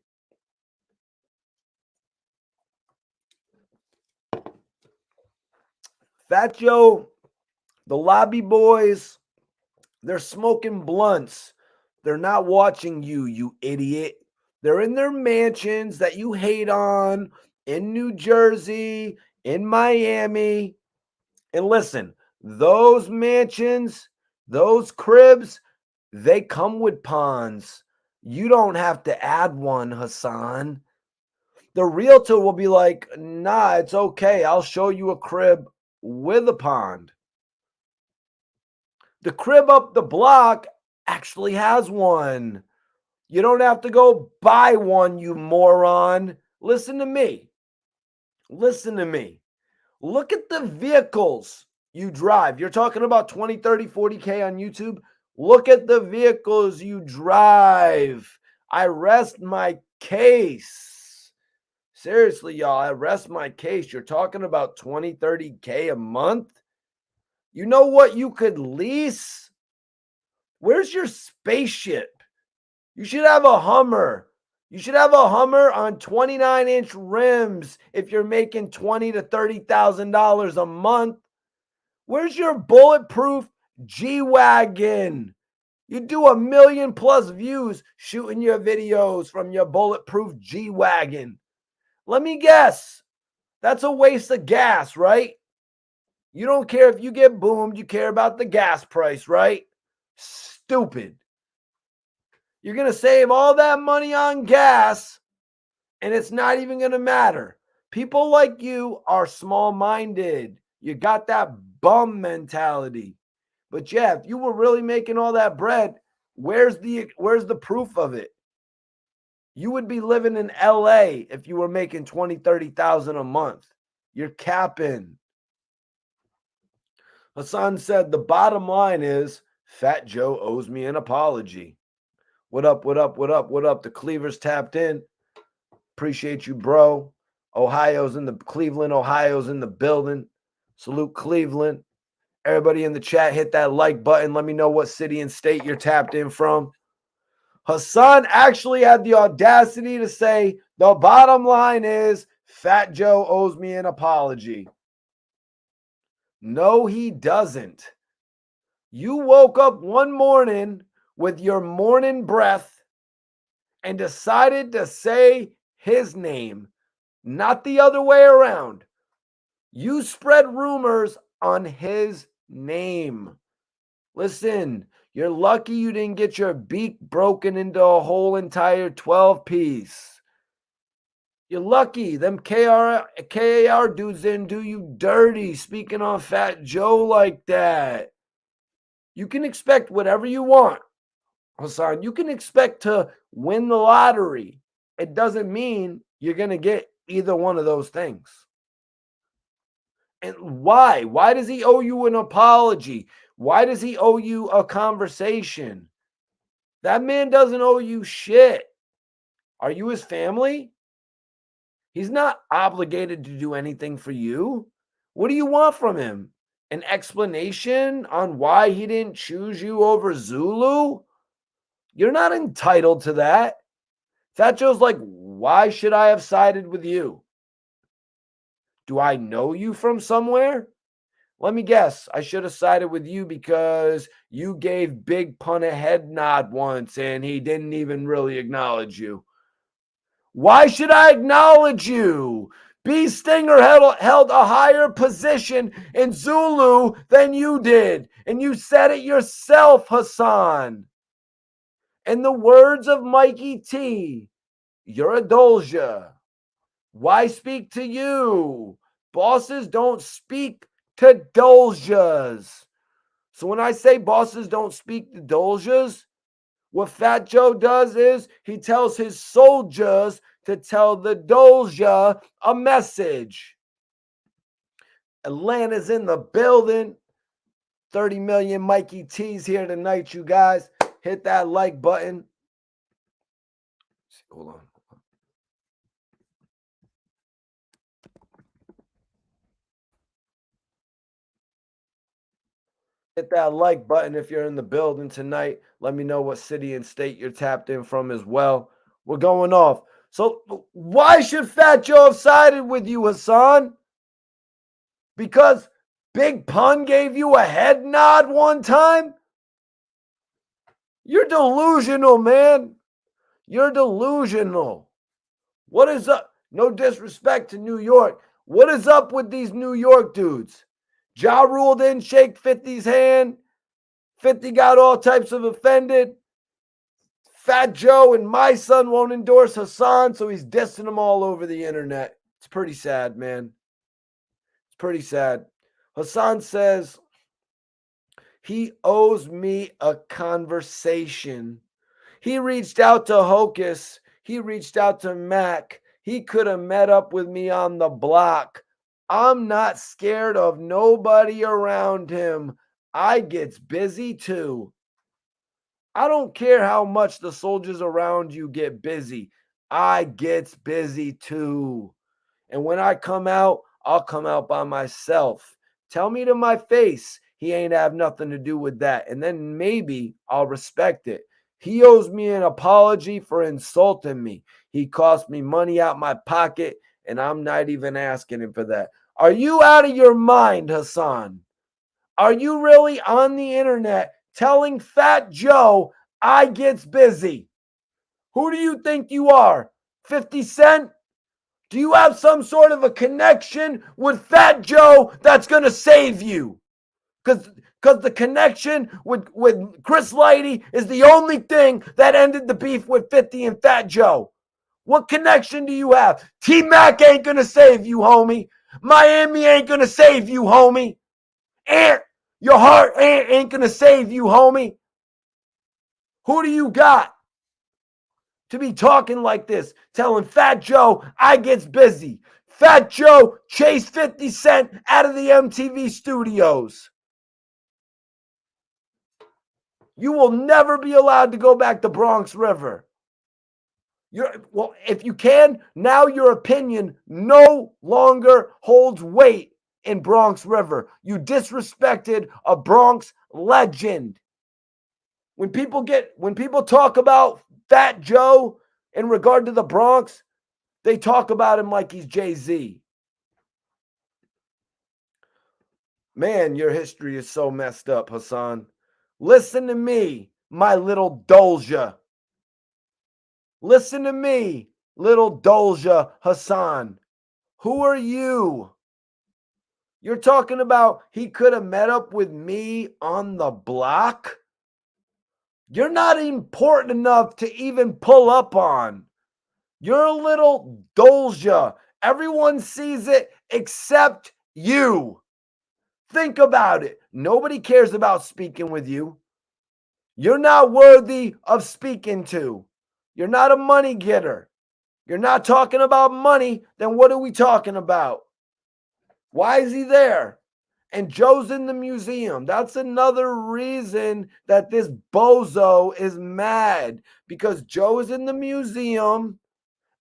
Fat Joe, the lobby boys, they're smoking blunts. They're not watching you, you idiot. They're in their mansions that you hate on in New Jersey, in Miami. And listen, those mansions, those cribs, they come with ponds. You don't have to add one, Hassan. The realtor will be like, nah, it's okay. I'll show you a crib with a pond. The crib up the block actually has one. You don't have to go buy one, you moron. Listen to me. Listen to me. Look at the vehicles you drive. You're talking about 20, 30, 40K on YouTube. Look at the vehicles you drive. I rest my case. Seriously, y'all, I rest my case. You're talking about 20, 30K a month? You know what you could lease? Where's your spaceship? You should have a Hummer. You should have a Hummer on 29-inch rims if you're making $20,000 to $30,000 a month. Where's your bulletproof G-Wagon? You do 1 million plus views shooting your videos from your bulletproof G-Wagon. Let me guess. That's a waste of gas, right? You don't care if you get boomed. You care about the gas price, right? Stupid. You're going to save all that money on gas, and it's not even going to matter. People like you are small-minded. You got that bum mentality. But yeah, if you were really making all that bread, where's the proof of it? You would be living in LA if you were making 20, 30,000 a month. You're capping. Hassan said the bottom line is Fat Joe owes me an apology. What up, what up, what up, what up? The Cleavers tapped in. Appreciate you, bro. Cleveland, Ohio's in the building. Salute Cleveland. Everybody in the chat, hit that like button. Let me know what city and state you're tapped in from. Hassan actually had the audacity to say the bottom line is Fat Joe owes me an apology. No, he doesn't. You woke up one morning with your morning breath and decided to say his name, not the other way around. You spread rumors on his name. Listen, you're lucky you didn't get your beak broken into a whole entire 12-piece. You're lucky them KAR dudes didn't do you dirty speaking on Fat Joe like that. You can expect whatever you want, Hassan. You can expect to win the lottery. It doesn't mean you're going to get either one of those things. And why? Why does he owe you an apology? Why does he owe you a conversation? That man doesn't owe you shit. Are you his family? He's not obligated to do anything for you. What do you want from him? An explanation on why he didn't choose you over Zulu? You're not entitled to that. Fat Joe's like, why should I have sided with you? Do I know you from somewhere? Let me guess. I should have sided with you because you gave Big Pun a head nod once and he didn't even really acknowledge you. Why should I acknowledge you? B. Stinger held a higher position in Zulu than you did. And you said it yourself, Hassan. In the words of Mikey T, you're a dolja. Why speak to you? Bosses don't speak to doljas. So when I say bosses don't speak to doljas, what Fat Joe does is he tells his soldiers to tell the dolja a message. Atlanta's in the building. 30 million Mikey T's here tonight, you guys. Hit that like button. Hold on. Hit that like button if you're in the building tonight. Let me know what city and state you're tapped in from as well. We're going off. So why should Fat Joe have sided with you, Hassan? Because Big Pun gave you a head nod one time? You're delusional, man. You're delusional. What is up? No disrespect to New York. What is up with these New York dudes? Ja Rule didn't shake 50's hand. 50 got all types of offended. Fat Joe and my son won't endorse Hassan, so he's dissing him all over the internet. It's pretty sad, man. It's pretty sad. Hassan says he owes me a conversation. He reached out to Hocus. He reached out to Mac. He could have met up with me on the block. I'm not scared of nobody around him. I gets busy too. I don't care how much the soldiers around you get busy. I gets busy too. And when I come out, I'll come out by myself. Tell me to my face he ain't have nothing to do with that. And then maybe I'll respect it. He owes me an apology for insulting me. He cost me money out my pocket, and I'm not even asking him for that. Are you out of your mind, Hassan? Are you really on the internet telling Fat Joe I gets busy? Who do you think you are? 50 Cent? Do you have some sort of a connection with Fat Joe that's going to save you? Because the connection with Chris Lighty is the only thing that ended the beef with 50 and Fat Joe. What connection do you have? T-Mac ain't going to save you, homie. Miami ain't going to save you, homie. Ant, your heart ain't going to save you, homie. Who do you got to be talking like this, telling Fat Joe I gets busy? Fat Joe chased 50 Cent out of the MTV studios. You will never be allowed to go back to Bronx River. Well, if you can, now your opinion no longer holds weight in Bronx River. You disrespected a Bronx legend. When people talk about Fat Joe in regard to the Bronx, they talk about him like he's Jay-Z. Man, your history is so messed up, Hassan. Listen to me, my little dolja. Listen to me, little dolja Hassan. Who are you? You're talking about he could have met up with me on the block? You're not important enough to even pull up on. You're a little dolja. Everyone sees it except you. Think about it. Nobody cares about speaking with you. You're not worthy of speaking to. You're not a money getter. You're not talking about money. Then what are we talking about? Why is he there? And Joe's in the museum. That's another reason that this bozo is mad, because Joe is in the museum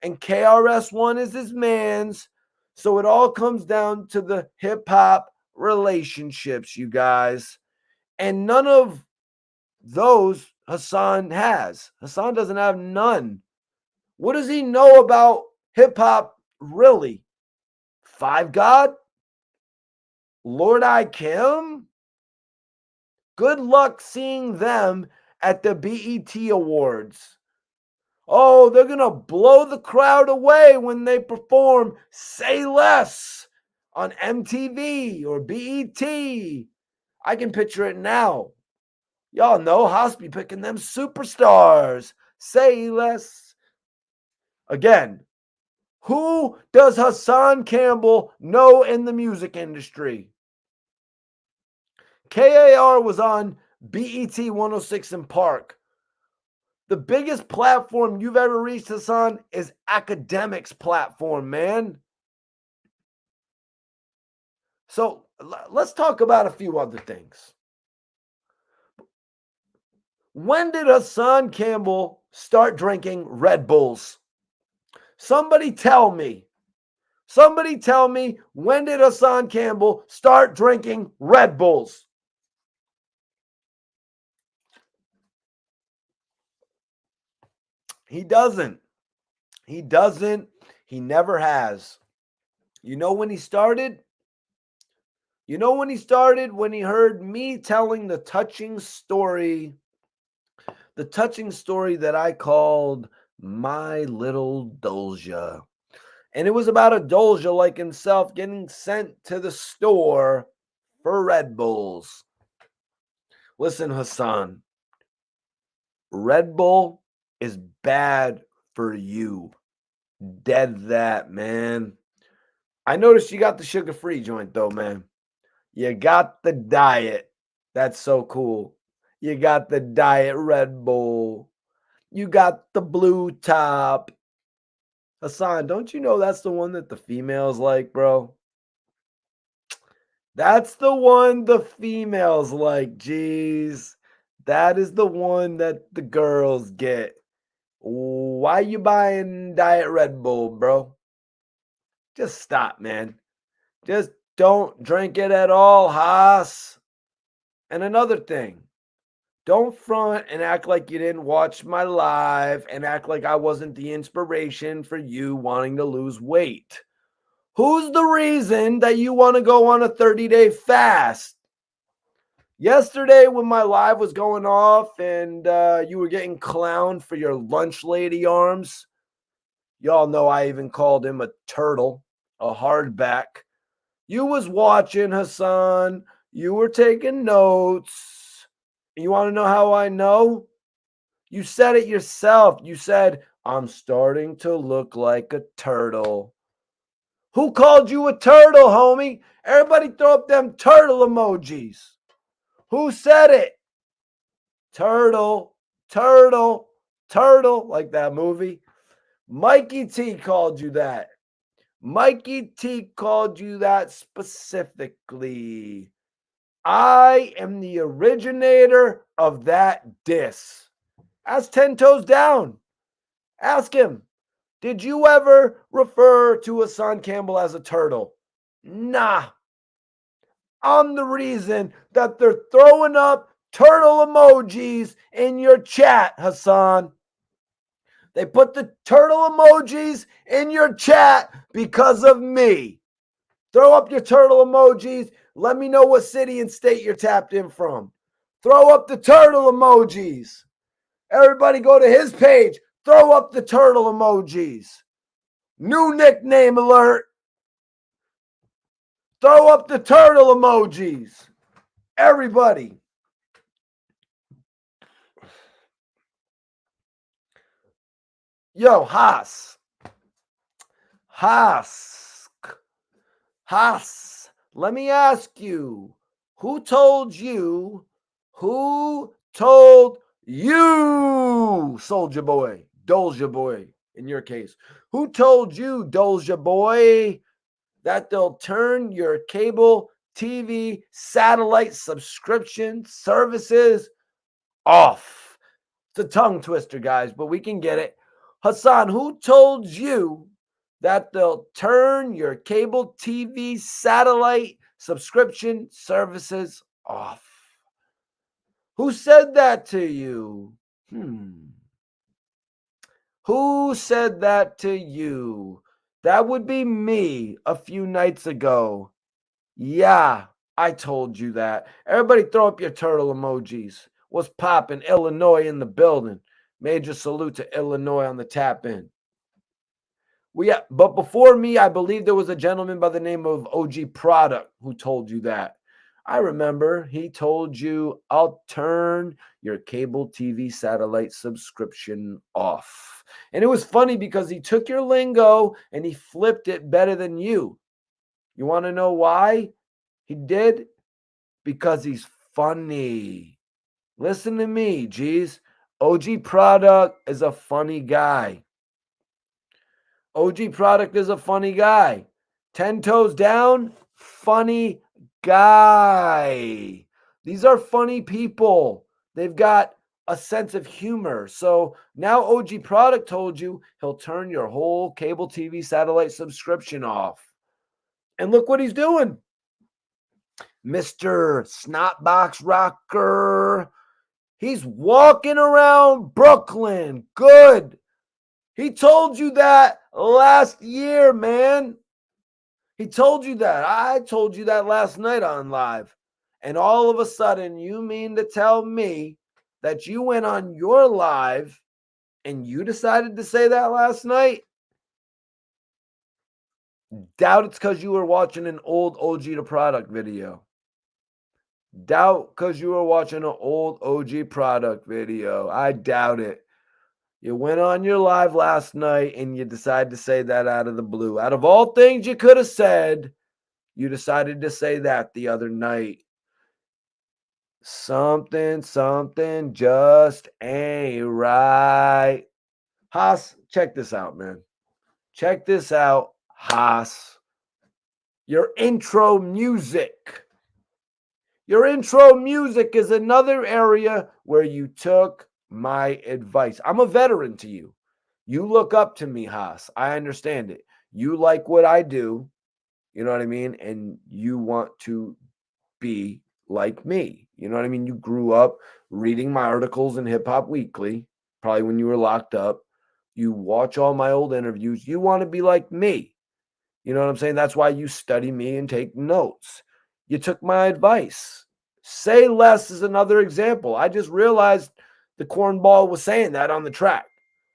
and KRS-One is his man's. So it all comes down to the hip hop relationships, you guys. And none of those Hassan has. Hassan doesn't have none. What does he know about hip hop, really? Five God? Lord I Kim? Good luck seeing them at the BET Awards. Oh, they're going to blow the crowd away when they perform Say Less on MTV or BET. I can picture it now. Y'all know Hospi picking them superstars. Say Less. Again, who does Hassan Campbell know in the music industry? KAR was on BET 106 in Park. The biggest platform you've ever reached, Hassan, is academics platform, man. So let's talk about a few other things. When did Hassan Campbell start drinking Red Bulls? Somebody tell me. Somebody tell me, when did Hassan Campbell start drinking Red Bulls? He doesn't. He doesn't. He never has. You know when he started? You know when he started? When he heard me telling the touching story that I called My Little Dolja. And it was about a Dolja like himself getting sent to the store for Red Bulls. Listen, Hassan, Red Bull is bad for you. Dead that, man. I noticed you got the sugar-free joint, though, man. You got the diet. That's so cool. You got the diet Red Bull. You got the blue top. Hassan, don't you know that's the one that the females like, bro? That's the one the females like, jeez. That is the one that the girls get. Why you buying Diet Red Bull, bro? Just stop, man. Just don't drink it at all, Haas. And another thing, don't front and act like you didn't watch my live and act like I wasn't the inspiration for you wanting to lose weight. Who's the reason that you want to go on a 30-day fast? Yesterday, when my live was going off and you were getting clowned for your lunch lady arms, y'all know I even called him a turtle, a hardback. You was watching, Hassan. You were taking notes. You want to know how I know? You said it yourself. You said, I'm starting to look like a turtle. Who called you a turtle, homie? Everybody throw up them turtle emojis. Who said it? Turtle, turtle, turtle, like that movie. Mikey T called you that. Mikey T called you that specifically. I am the originator of that diss. Ask 10 Toes Down. Ask him, did you ever refer to Hassan Campbell as a turtle? Nah. I'm the reason that they're throwing up turtle emojis in your chat, Hassan. They put the turtle emojis in your chat because of me. Throw up your turtle emojis. Let me know what city and state you're tapped in from. Throw up the turtle emojis. Everybody go to his page. Throw up the turtle emojis. New nickname alert. Throw up the turtle emojis. Everybody. Yo, Haas. Let me ask you, who told you, Soulja Boy, Dolja Boy, in your case, who told you, Dolja Boy, that they'll turn your cable TV satellite subscription services off? It's a tongue twister, guys, but we can get it. Hassan, who told you that they'll turn your cable TV satellite subscription services off? Who said that to you? Who said that to you? That would be me a few nights ago. Yeah, I told you that. Everybody throw up your turtle emojis. What's poppin'? Illinois in the building. Major salute to Illinois on the tap in. Well, yeah, but before me, I believe there was a gentleman by the name of OG Product who told you that. I remember he told you, I'll turn your cable TV satellite subscription off. And it was funny because he took your lingo and he flipped it better than you. You want to know why he did? Because he's funny. Listen to me, geez. OG Product is a funny guy. OG Product is a funny guy. 10 toes down, funny guy. These are funny people. They've got a sense of humor. So now OG Product told you he'll turn your whole cable TV satellite subscription off. And look what he's doing. Mr. Snotbox Rocker. He's walking around Brooklyn. Good. He told you that last year, man. He told you that. I told you that last night on live. And all of a sudden, you mean to tell me that you went on your live and you decided to say that last night? Doubt it's because you were watching an old OG to Product video. Doubt because you were watching an old OG Product video. I doubt it. You went on your live last night and you decided to say that out of the blue. Out of all things you could have said, you decided to say that the other night. Something just ain't right. Haas, check this out, man. Check this out, Haas. Your intro music. Your intro music is another area where you took my advice. I'm a veteran to you. You look up to me, Haas. I understand it. You like what I do. You know what I mean? And you want to be like me. You know what I mean? You grew up reading my articles in Hip Hop Weekly, probably when you were locked up. You watch all my old interviews. You want to be like me. You know what I'm saying? That's why you study me and take notes. You took my advice. Say less is another example. I just realized the cornball was saying that on the track.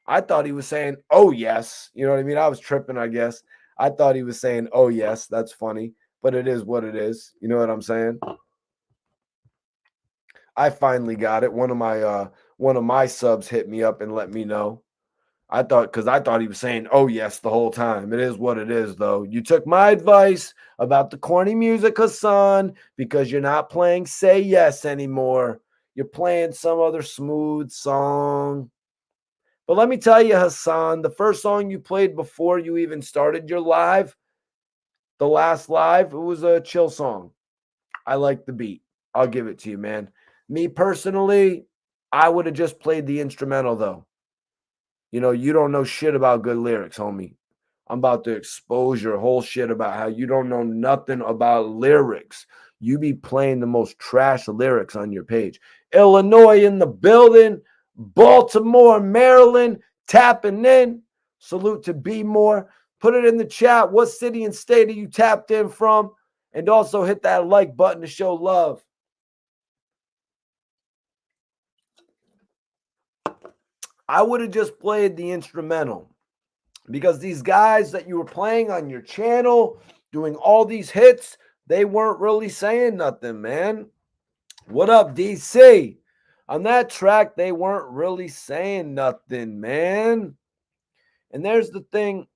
I thought he was saying, oh, yes. You know what I mean? I was tripping, I guess. I thought he was saying, oh, yes. That's funny. But it is what it is. You know what I'm saying? I finally got it. One of my subs hit me up and let me know. I thought he was saying, oh, yes, the whole time. It is what it is, though. You took my advice about the corny music, Hassan, because you're not playing Say Yes anymore. You're playing some other smooth song. But let me tell you, Hassan, the first song you played before you even started your live, the last live, it was a chill song. I like the beat. I'll give it to you, man. Me personally, I would have just played the instrumental, though. You know, you don't know shit about good lyrics, homie. I'm about to expose your whole shit about how you don't know nothing about lyrics. You be playing the most trash lyrics on your page. Illinois in the building, Baltimore, Maryland, tapping in. Salute to B More. Put it in the chat. What city and state are you tapped in from? And also hit that like button to show love. I would have just played the instrumental because these guys that you were playing on your channel, doing all these hits, they weren't really saying nothing, man. What up, DC? On that track, they weren't really saying nothing, man. And there's the thing,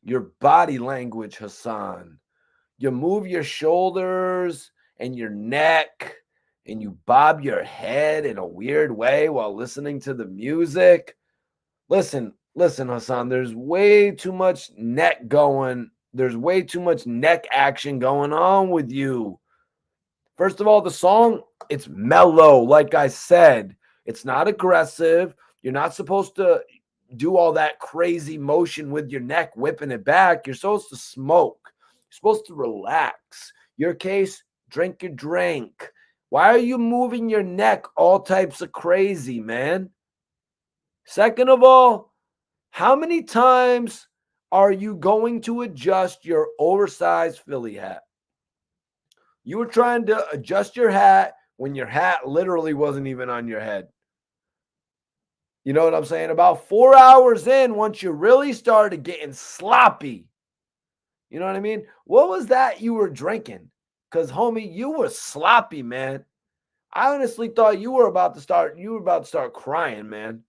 your body language, Hassan. You move your shoulders and your neck and you bob your head in a weird way while listening to the music. Listen, Hassan, there's way too much neck going. There's way too much neck action going on with you. First of all, the song, it's mellow. Like I said, it's not aggressive. You're not supposed to do all that crazy motion with your neck, whipping it back. You're supposed to smoke. You're supposed to relax. Your case, drink your drink. Why are you moving your neck all types of crazy, man? Second of all, how many times are you going to adjust your oversized Philly hat? You were trying to adjust your hat when your hat literally wasn't even on your head. You know what I'm saying? About 4 hours in, once you really started getting sloppy, you know what I mean? What was that you were drinking? Because, homie, you were sloppy, man. I honestly thought you were about to start crying, man.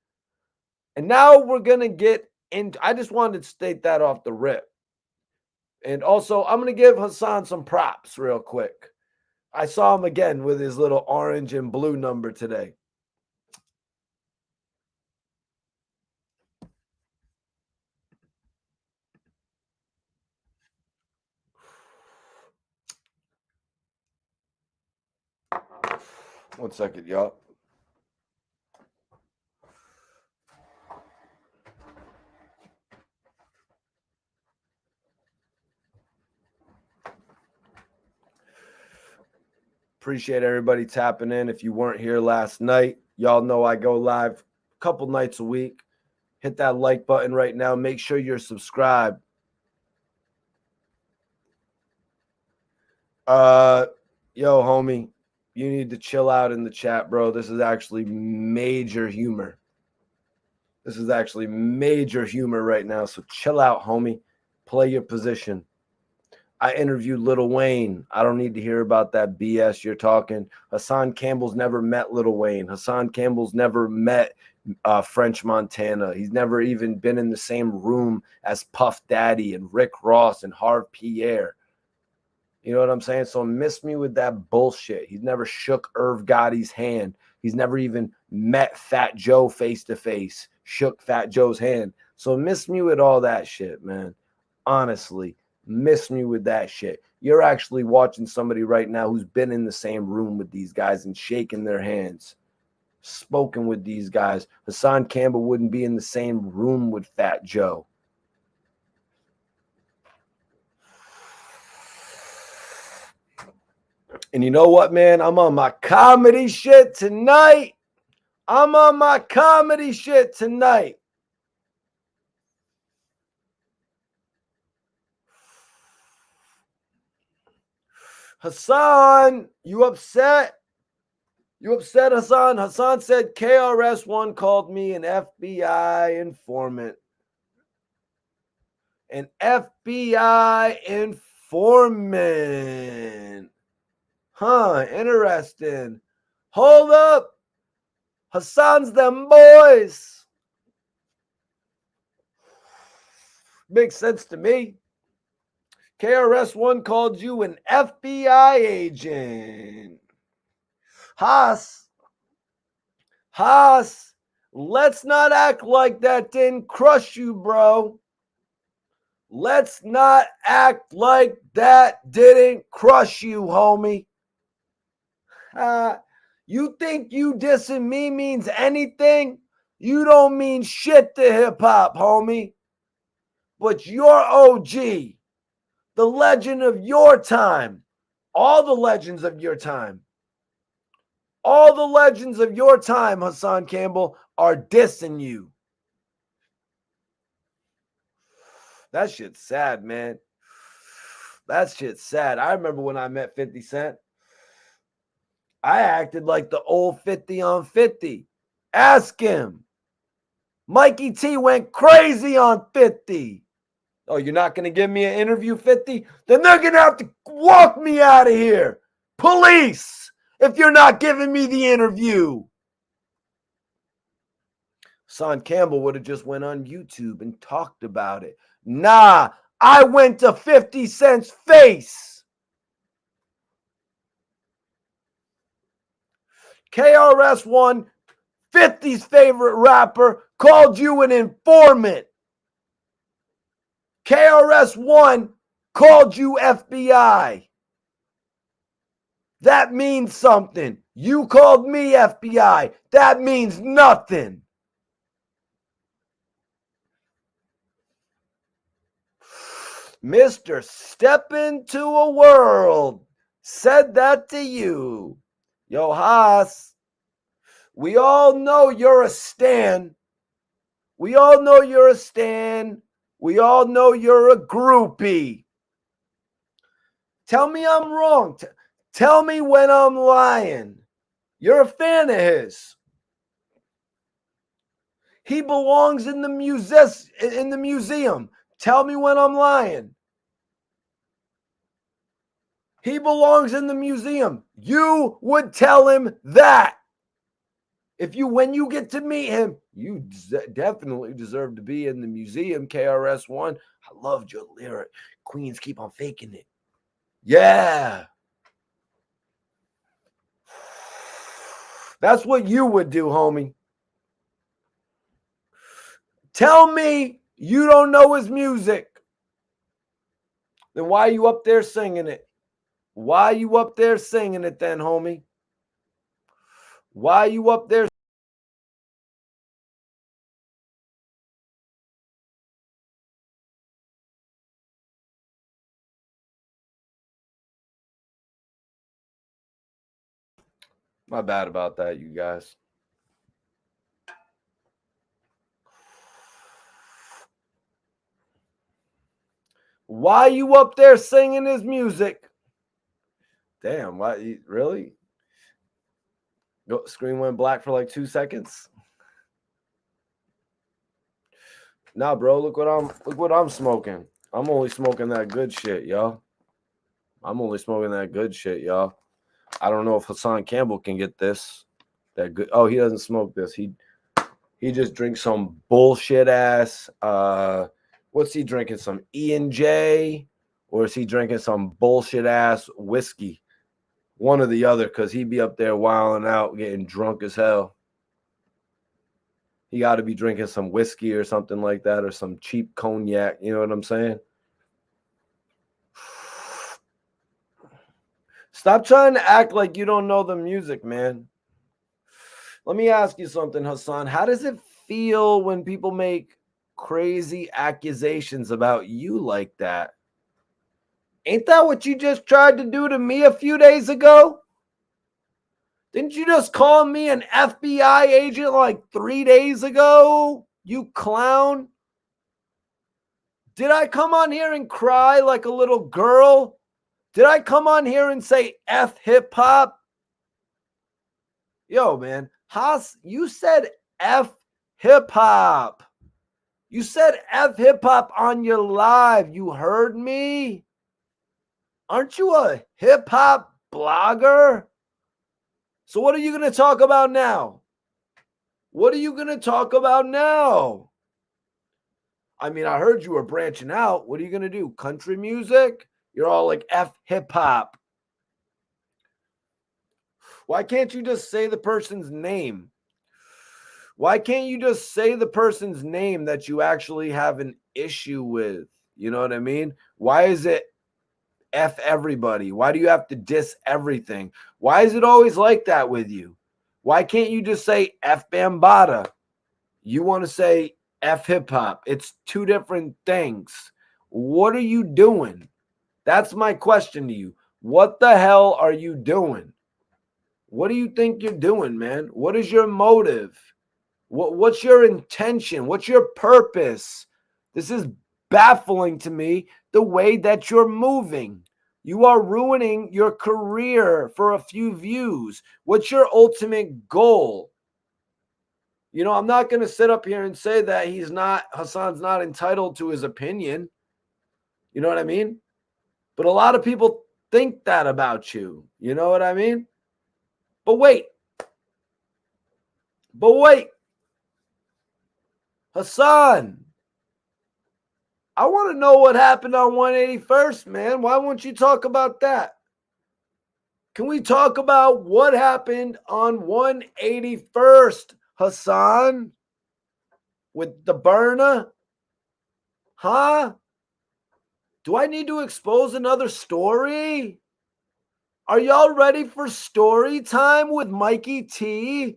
And now we're gonna get into. I just wanted to state that off the rip. And also, I'm gonna give Hassan some props real quick. I saw him again with his little orange and blue number today. One second, y'all. Appreciate everybody tapping in. If you weren't here last night, y'all know I go live a couple nights a week. Hit that like button right now. Make sure you're subscribed. Yo, homie, you need to chill out in the chat, bro. This is actually major humor. This is actually major humor right now. So chill out, homie. Play your position. I interviewed Lil Wayne. I don't need to hear about that BS you're talking. Hassan Campbell's never met Lil Wayne. Hassan Campbell's never met French Montana. He's never even been in the same room as Puff Daddy and Rick Ross and Harv Pierre. You know what I'm saying? So miss me with that bullshit. He's never shook Irv Gotti's hand. He's never even met Fat Joe face to face, shook Fat Joe's hand. So miss me with all that shit, man. Honestly, miss me with that shit. You're actually watching somebody right now who's been in the same room with these guys and shaking their hands, spoken with these guys. Hassan Campbell wouldn't be in the same room with Fat Joe. And you know what, man? I'm on my comedy shit tonight. Hassan, you upset? You upset, Hassan? Hassan said KRS-One called me an FBI informant. An FBI informant. Huh, interesting. Hold up. Hassan's them boys. Makes sense to me. KRS-One called you an FBI agent. Haas, let's not act like that didn't crush you, bro. Let's not act like that didn't crush you, homie. You think you dissing me means anything? You don't mean shit to hip hop, homie. But you're OG, the legend of your time, all the legends of your time. All the legends of your time, Hassan Campbell, are dissing you. That shit's sad, man. That shit's sad. I remember when I met 50 Cent. I acted like the old 50 on 50. Ask him. Mikey T went crazy on 50. Oh, you're not going to give me an interview, 50? Then they're going to have to walk me out of here. Police, if you're not giving me the interview. Hassan Campbell would have just went on YouTube and talked about it. Nah, I went to 50 Cent's face. KRS-One, 50's favorite rapper, called you an informant. KRS-One called you FBI. That means something. You called me FBI. That means nothing. Mr. Step Into a World said that to you. Yo, Haas, we all know you're a stan. We all know you're a stan. We all know you're a groupie. Tell me I'm wrong. Tell me when I'm lying. You're a fan of his. He belongs in the museum. Tell me when I'm lying. He belongs in the museum. You would tell him that. When you get to meet him, you definitely deserve to be in the museum, KRS-One. I loved your lyric. Queens keep on faking it. Yeah. That's what you would do, homie. Tell me you don't know his music. Then why are you up there singing it? Why are you up there singing it then, homie? Why are you up there? My bad about that, you guys. Why are you up there singing his music? Damn, why? Really? Screen went black for like 2 seconds. Nah, bro, look what I'm smoking. I'm only smoking that good shit, y'all. I'm only smoking that good shit, y'all. I don't know if Hassan Campbell can get this. That good. Oh, he doesn't smoke this. He just drinks some bullshit ass. What's he drinking? Some E&J, or is he drinking some bullshit ass whiskey? One or the other, because he'd be up there wilding out, getting drunk as hell. He got to be drinking some whiskey or something like that, or some cheap cognac. You know what I'm saying? Stop trying to act like you don't know the music, man. Let me ask you something, Hassan. How does it feel when people make crazy accusations about you like that? Ain't that what you just tried to do to me a few days ago? Didn't you just call me an FBI agent like 3 days ago, you clown? Did I come on here and cry like a little girl? Did I come on here and say F hip hop? Yo, man, Haas, you said F hip hop. You said F hip hop on your live. You heard me? Aren't you a hip hop blogger? So what are you going to talk about now? What are you going to talk about now? I mean, I heard you were branching out. What are you going to do? Country music? You're all like F hip hop. Why can't you just say the person's name? Why can't you just say the person's name that you actually have an issue with? You know what I mean? Why is it F everybody? Why do you have to diss everything? Why is it always like that with you? Why can't you just say F Bambaataa? You want to say F hip hop. It's two different things. What are you doing? That's my question to you. What the hell are you doing? What do you think you're doing, man? What is your motive? What's your intention? What's your purpose? This is baffling to me, the way that you're moving. You are ruining your career for a few views. What's your ultimate goal? You know, I'm not going to sit up here and say that Hassan's not entitled to his opinion. You know what I mean? But a lot of people think that about you. You know what I mean? But wait. Hassan, I want to know what happened on 181st, man. Why won't you talk about that? Can we talk about what happened on 181st, Hassan? With the burner? Huh? Do I need to expose another story? Are y'all ready for story time with Mikey T?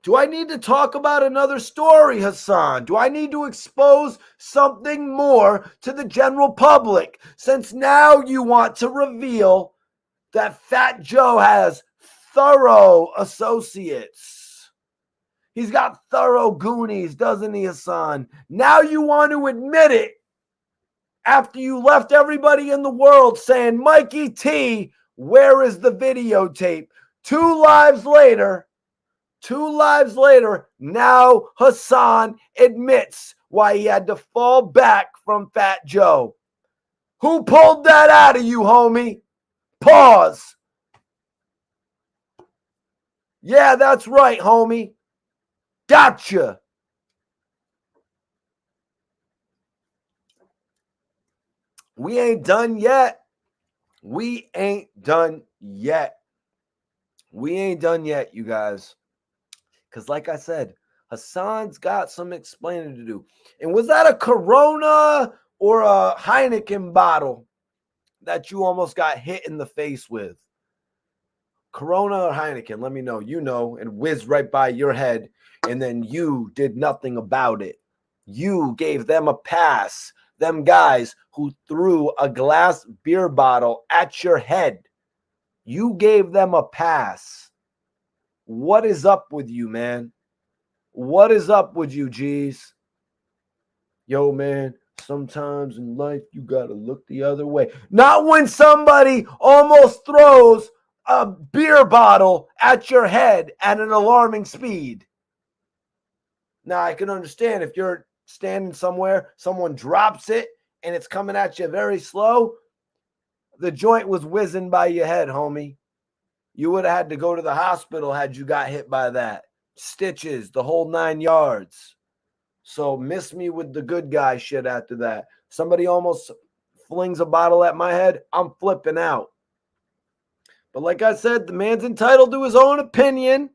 Do I need to talk about another story, Hassan? Do I need to expose something more to the general public? Since now you want to reveal that Fat Joe has thorough associates. He's got thorough goonies, doesn't he, Hassan? Now you want to admit it after you left everybody in the world saying, Mikey T, where is the videotape? Two lives later, now Hassan admits why he had to fall back from Fat Joe. Who pulled that out of you, homie? Pause. Yeah, that's right, homie. Gotcha. We ain't done yet. We ain't done yet. We ain't done yet, you guys. Because like I said, Hassan's got some explaining to do. And was that a Corona or a Heineken bottle that you almost got hit in the face with? Corona or Heineken? Let me know. You know, and whizzed right by your head. And then you did nothing about it. You gave them a pass. Them guys who threw a glass beer bottle at your head. You gave them a pass. What is up with you, man? What is up with you, G's? Yo, man, sometimes in life you gotta look the other way. Not when somebody almost throws a beer bottle at your head at an alarming speed. Now, I can understand if you're standing somewhere, someone drops it, and it's coming at you very slow. The joint was whizzing by your head, homie. You would have had to go to the hospital had you got hit by that. Stitches, the whole 9 yards. So miss me with the good guy shit after that. Somebody almost flings a bottle at my head, I'm flipping out. But like I said, the man's entitled to his own opinion.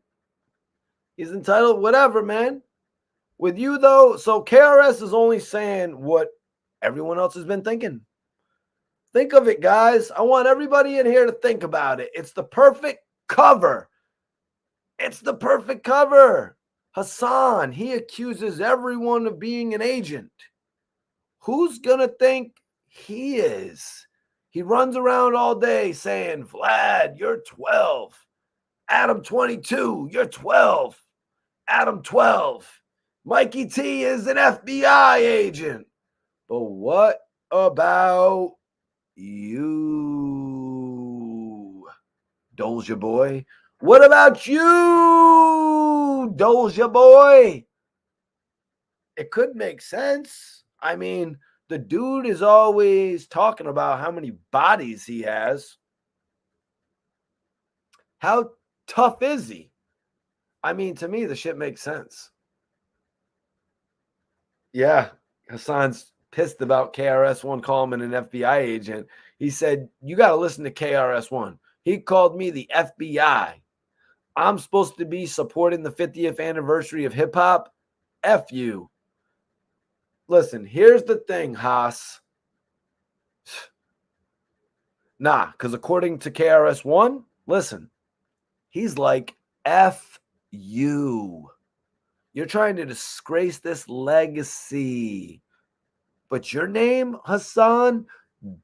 He's entitled, whatever, man. With you, though, so KRS is only saying what everyone else has been thinking. Think of it, guys. I want everybody in here to think about it. It's the perfect cover. It's the perfect cover. Hassan, he accuses everyone of being an agent. Who's going to think he is? He runs around all day saying, Vlad, you're 12. Adam 22, you're 12. Adam 12. Mikey T is an FBI agent. But what about you, Doja boy? What about you, Doja boy? It could make sense. I mean, the dude is always talking about how many bodies he has. How tough is he? I mean, to me, the shit makes sense. Yeah, Hassan's pissed about KRS-One calling him an FBI agent. He said, you got to listen to KRS-One. He called me the FBI. I'm supposed to be supporting the 50th anniversary of hip-hop? F you. Listen, here's the thing, Haas. Nah, because according to KRS-One, listen, he's like, F you. You're trying to disgrace this legacy. But your name, Hassan,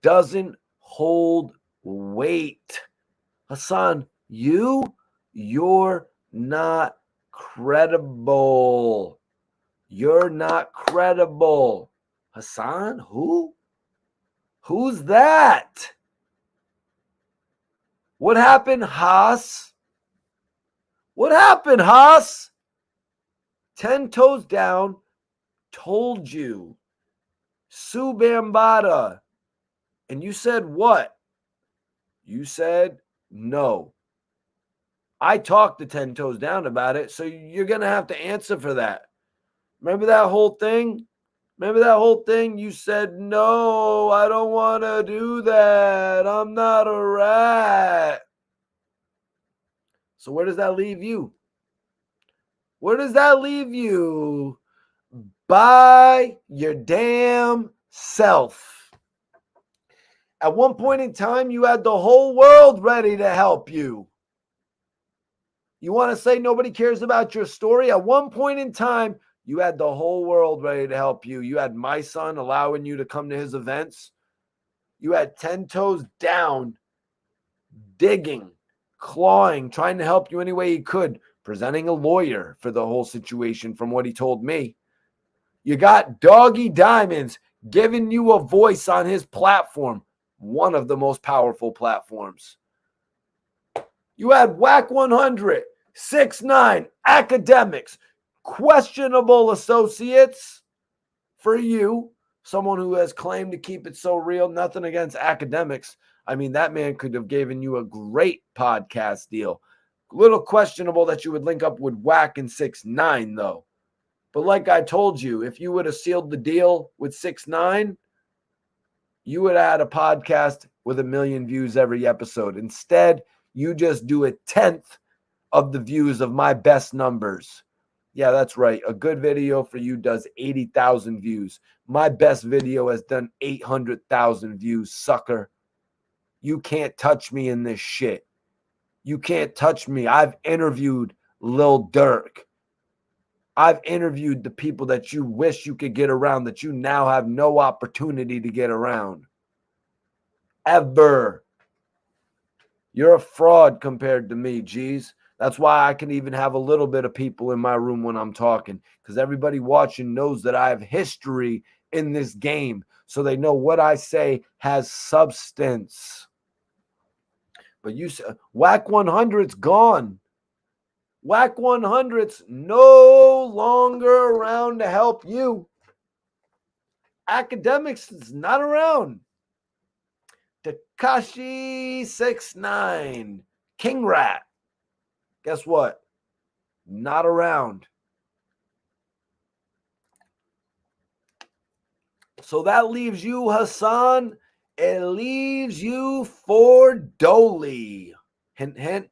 doesn't hold weight. Hassan, you're not credible. You're not credible. Hassan, who? Who's that? What happened, Haas? What happened, Haas? 10 toes down, told you. Sue Bambata. And you said what? You said no. I talked to 10 toes down about it, so you're going to have to answer for that. Remember that whole thing? You said, no, I don't want to do that. I'm not a rat. So where does that leave you? Where does that leave you? By your damn self. At one point in time, you had the whole world ready to help you. You want to say nobody cares about your story? At one point in time, you had the whole world ready to help you. You had my son allowing you to come to his events. You had 10 toes down digging, clawing, trying to help you any way he could, presenting a lawyer for the whole situation from what he told me. You got Doggy Diamonds giving you a voice on his platform, one of the most powerful platforms. You had Whack 100, 6ix9ine, academics, questionable associates for you, someone who has claimed to keep it so real. Nothing against academics. I mean, that man could have given you a great podcast deal. Little questionable that you would link up with Whack and 6ix9ine, though. But like I told you, if you would have sealed the deal with 6ix9ine, you would have had a podcast with 1 million views every episode. Instead, you just do 1/10 of the views of my best numbers. Yeah, that's right. A good video for you does 80,000 views. My best video has done 800,000 views, sucker. You can't touch me in this shit. You can't touch me. I've interviewed Lil Durk. I've interviewed the people that you wish you could get around that you now have no opportunity to get around. Ever. You're a fraud compared to me, geez. That's why I can even have a little bit of people in my room when I'm talking, because everybody watching knows that I have history in this game, so they know what I say has substance. But you said Whack 100's gone. Whack 100's no longer around to help you. Academics is not around. Tekashi 6ix9ine, King Rat. Guess what? Not around. So that leaves you, Hassan. It leaves you for Dolly. Hint, hint.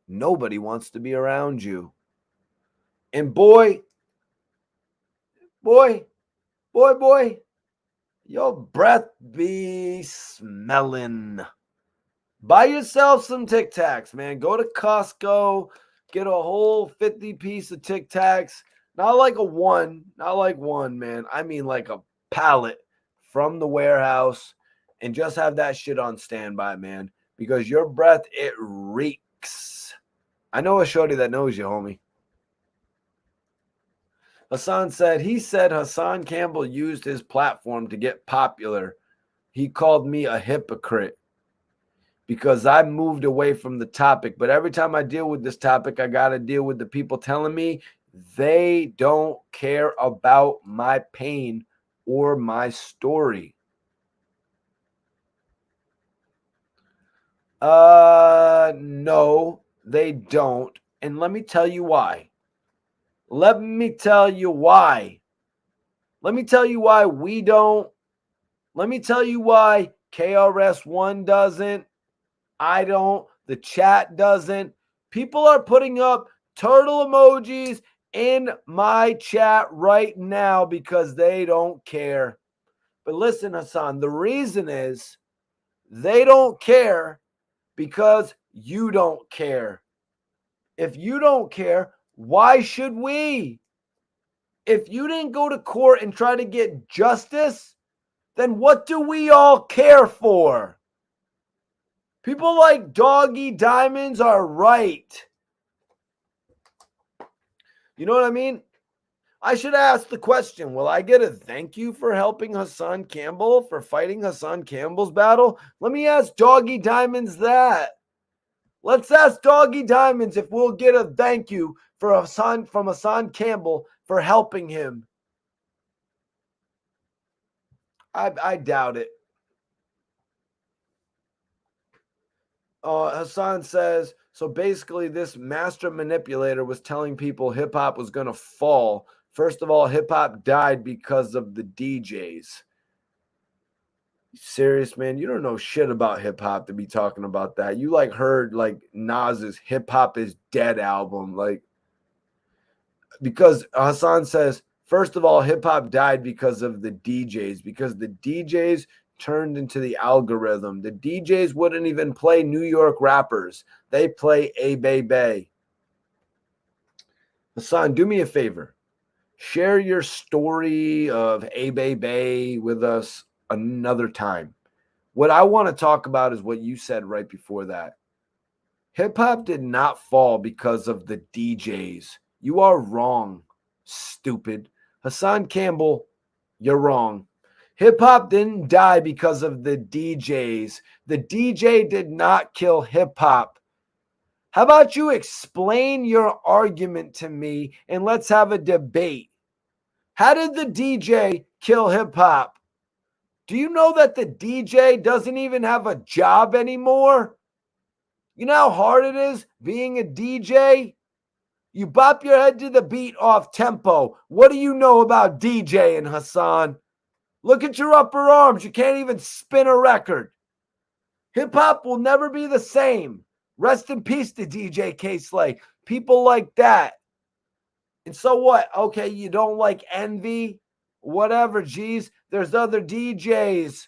Nobody wants to be around you. And boy, your breath be smelling. Buy yourself some Tic Tacs, man. Go to Costco, get a whole 50 piece of Tic Tacs. Not like one, man. I mean like a pallet from the warehouse, and just have that shit on standby, man. Because your breath, it reeks. I know a shorty that knows you, homie. Hassan said, Hassan Campbell used his platform to get popular. He called me a hypocrite because I moved away from the topic. But every time I deal with this topic, I got to deal with the people telling me they don't care about my pain or my story. No, they don't. And let me tell you why. Let me tell you why we don't. Let me tell you why KRS-One doesn't. I don't. The chat doesn't. People are putting up turtle emojis in my chat right now because they don't care. But listen, Hassan, the reason is they don't care because you don't care. If you don't care, why should we? If you didn't go to court and try to get justice, then what do we all care for? People like Doggy Diamonds are right. You know what I mean? I should ask the question, will I get a thank you for helping Hassan Campbell, for fighting Hassan Campbell's battle? Let me ask Doggy Diamonds that. Let's ask Doggy Diamonds if we'll get a thank you from Hassan Campbell for helping him. I doubt it. Hassan says, so basically this master manipulator was telling people hip-hop was going to fall. First of all, hip-hop died because of the DJs. Serious, man? You don't know shit about hip-hop to be talking about that. You heard Nas's Hip Hop Is Dead album. Because Hassan says, first of all, hip-hop died because of the DJs. Because the DJs turned into the algorithm. The DJs wouldn't even play New York rappers. They play A-Bay. Hassan, do me a favor. Share your story of A-Bay with us another time. What I want to talk about is what you said right before that. Hip hop did not fall because of the DJs. You are wrong, stupid. Hassan Campbell, you're wrong. Hip hop didn't die because of the DJs. The DJ did not kill hip hop. How about you explain your argument to me and let's have a debate? How did the DJ kill hip hop? Do you know that the DJ doesn't even have a job anymore? You know how hard it is being a DJ? You bop your head to the beat off tempo. What do you know about DJing, Hassan? Look at your upper arms. You can't even spin a record. Hip hop will never be the same. Rest in peace to DJ K-Slay. People like that. And so what? Okay, you don't like Envy? Whatever, geez. There's other DJs.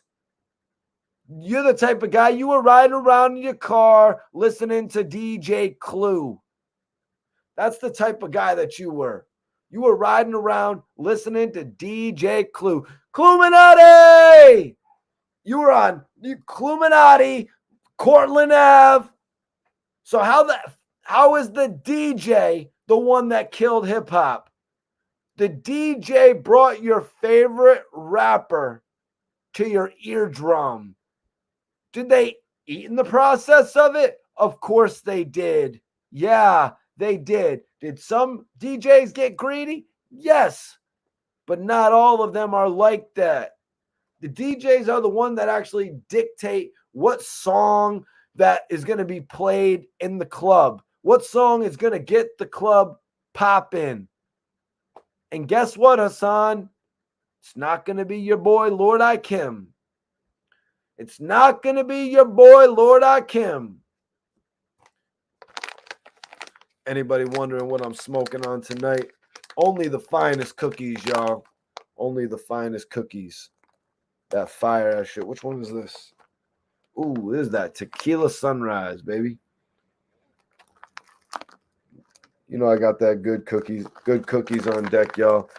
You're the type of guy, you were riding around in your car listening to DJ Clue. That's the type of guy that you were. You were riding around listening to DJ Clue. Cluminati! You were on Cluminati, Cortland Ave. So how is the DJ the one that killed hip hop? The DJ brought your favorite rapper to your eardrum. Did they eat in the process of it? Of course they did. Yeah, they did. Did some DJs get greedy? Yes, but not all of them are like that. The DJs are the one that actually dictate what song that is going to be played in the club. What song is going to get the club popping? And guess what, Hassan? It's not going to be your boy, Lord Ikim. It's not going to be your boy, Lord Ikim. Anybody wondering what I'm smoking on tonight? Only the finest cookies, y'all. Only the finest cookies. That fire ass shit. Which one is this? Ooh, this is that Tequila Sunrise, baby. You know I got that good cookies on deck, y'all.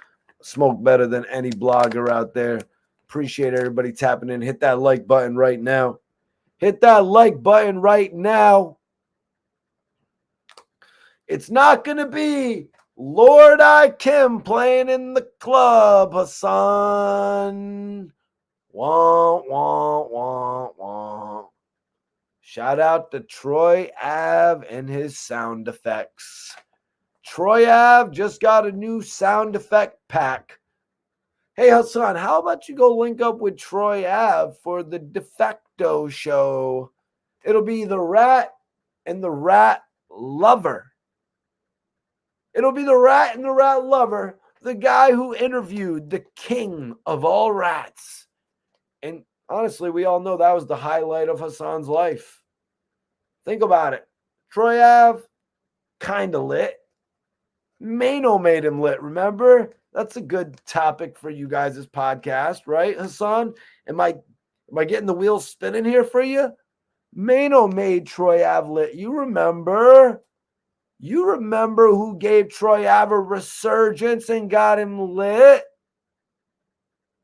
Smoke better than any blogger out there. Appreciate everybody tapping in. Hit that like button right now. Hit that like button right now. It's not going to be Lord Ikim playing in the club, Hassan. Wah, wah, wah, wah. Shout out to Troy Ave and his sound effects. Troy Ave just got a new sound effect pack. Hey, Hassan, how about you go link up with Troy Ave for the De Facto show? It'll be the Rat and the Rat Lover. It'll be the Rat and the Rat Lover, the guy who interviewed the king of all rats. And honestly, we all know that was the highlight of Hassan's life. Think about it. Troy Ave, kind of lit. Mano made him lit, remember? That's a good topic for you guys' podcast, right, Hassan? Am I getting the wheels spinning here for you? Mano made Troy Ave lit. You remember? You remember who gave Troy Ave a resurgence and got him lit?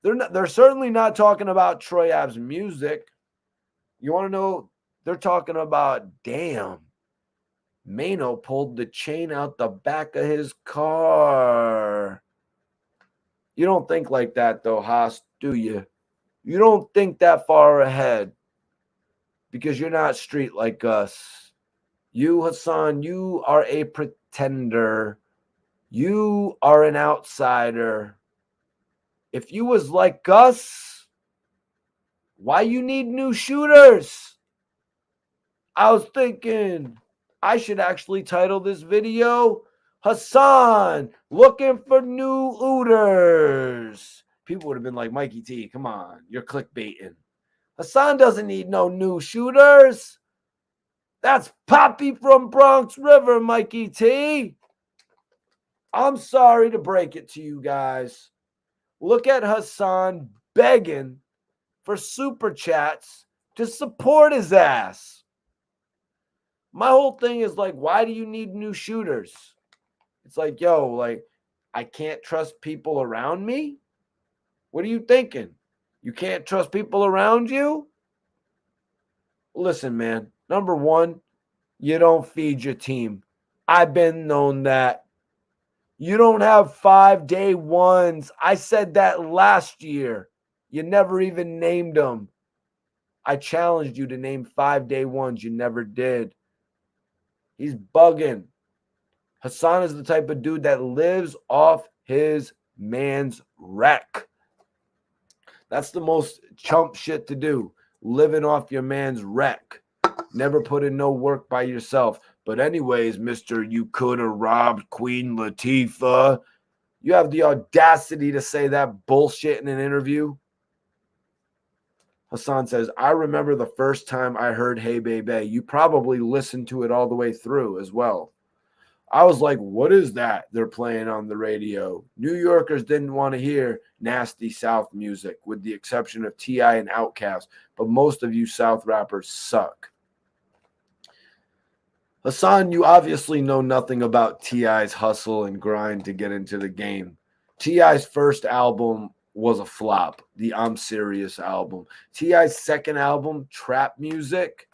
They're certainly not talking about Troy Ave's music. You want to know? They're talking about, damn, Mano pulled the chain out the back of his car. You don't think like that, though, Haas, do you? You don't think that far ahead because you're not street like us. You, Hassan, you are a pretender. You are an outsider. If you was like us, why you need new shooters? I was thinking I should actually title this video, Hassan, looking for new looters. People would have been like, Mikey T, come on, you're clickbaiting. Hassan doesn't need no new shooters. That's Poppy from Bronx River, Mikey T. I'm sorry to break it to you guys. Look at Hassan begging for super chats to support his ass. My whole thing is like, why do you need new shooters? It's like, yo, like, I can't trust people around me? What are you thinking? You can't trust people around you? Listen, man. Number one, you don't feed your team. I've been known that. You don't have 5 day ones. I said that last year. You never even named them. I challenged you to name 5 day ones. You never did. He's bugging. Hassan is the type of dude that lives off his man's wreck. That's the most chump shit to do. Living off your man's wreck. Never put in no work by yourself. But anyways, Mr. You could have robbed Queen Latifah. You have the audacity to say that bullshit in an interview? Hassan says, I remember the first time I heard Hey Baby. You probably listened to it all the way through as well. I was like, what is that they're playing on the radio? New Yorkers didn't want to hear nasty South music, with the exception of T.I. and Outkast, but most of you South rappers suck. Hassan, you obviously know nothing about T.I.'s hustle and grind to get into the game. T.I.'s first album was a flop, the I'm Serious album. T.I.'s second album, Trap Music,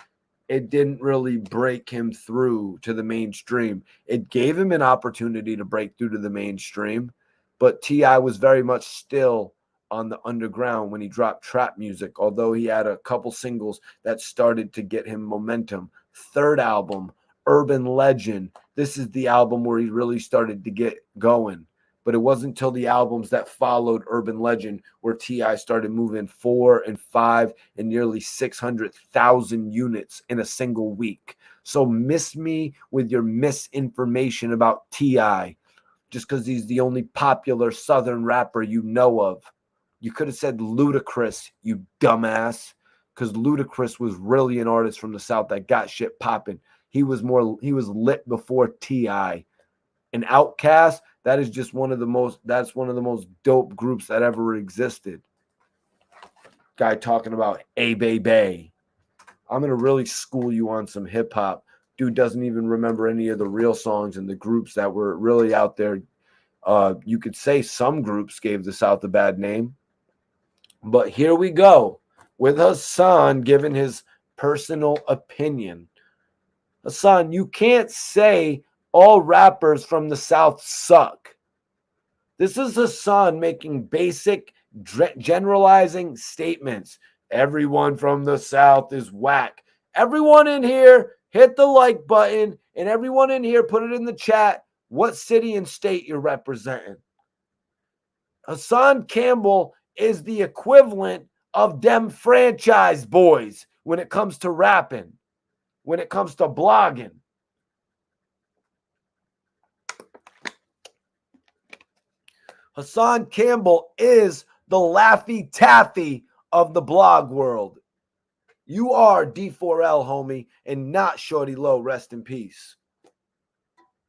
it didn't really break him through to the mainstream. It gave him an opportunity to break through to the mainstream, but T.I. was very much still on the underground when he dropped Trap Music, although he had a couple singles that started to get him momentum. Third album, Urban Legend. This is the album where he really started to get going. But it wasn't until the albums that followed Urban Legend where T.I. started moving 4 and 5 and nearly 600,000 units in a single week. So miss me with your misinformation about T.I. just because he's the only popular Southern rapper you know of. You could have said Ludacris, you dumbass, because Ludacris was really an artist from the South that got shit popping. He was lit before T.I. And Outkast, that's one of the most dope groups that ever existed. Guy talking about A Bay Bay. I'm gonna really school you on some hip hop. Dude doesn't even remember any of the real songs and the groups that were really out there. You could say some groups gave the South a bad name. But here we go with Hassan giving his personal opinion. Hassan, you can't say all rappers from the South suck. This is Hassan making basic, generalizing statements. Everyone from the South is whack. Everyone in here, hit the like button, and everyone in here, put it in the chat what city and state you're representing. Hassan Campbell is the equivalent of them franchise boys when it comes to rapping, when it comes to blogging. Hassan Campbell is the Laffy Taffy of the blog world. You are D4L, homie, and not Shorty Low. Rest in peace.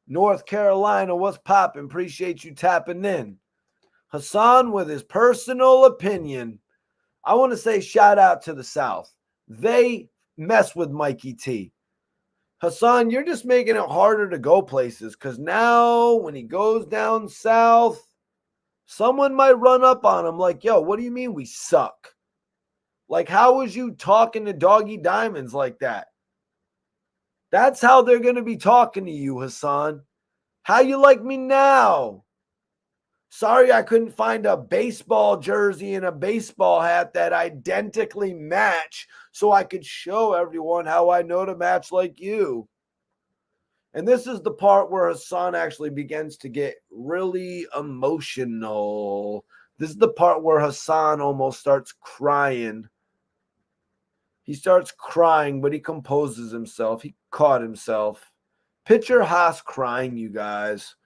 North Carolina, what's poppin'? Appreciate you tapping in. Hassan with his personal opinion. I want to say shout out to the South. They mess with Mikey T. Hassan, you're just making it harder to go places because now when he goes down south, someone might run up on him like, yo, what do you mean we suck? Like, how was you talking to Doggy Diamonds like that? That's how they're going to be talking to you, Hassan. How you like me now? Sorry I couldn't find a baseball jersey and a baseball hat that identically match so I could show everyone how I know to match like you. And this is the part where Hassan actually begins to get really emotional. This is the part where Hassan almost starts crying. He starts crying, but he composes himself. He caught himself. Picture Haas crying, you guys.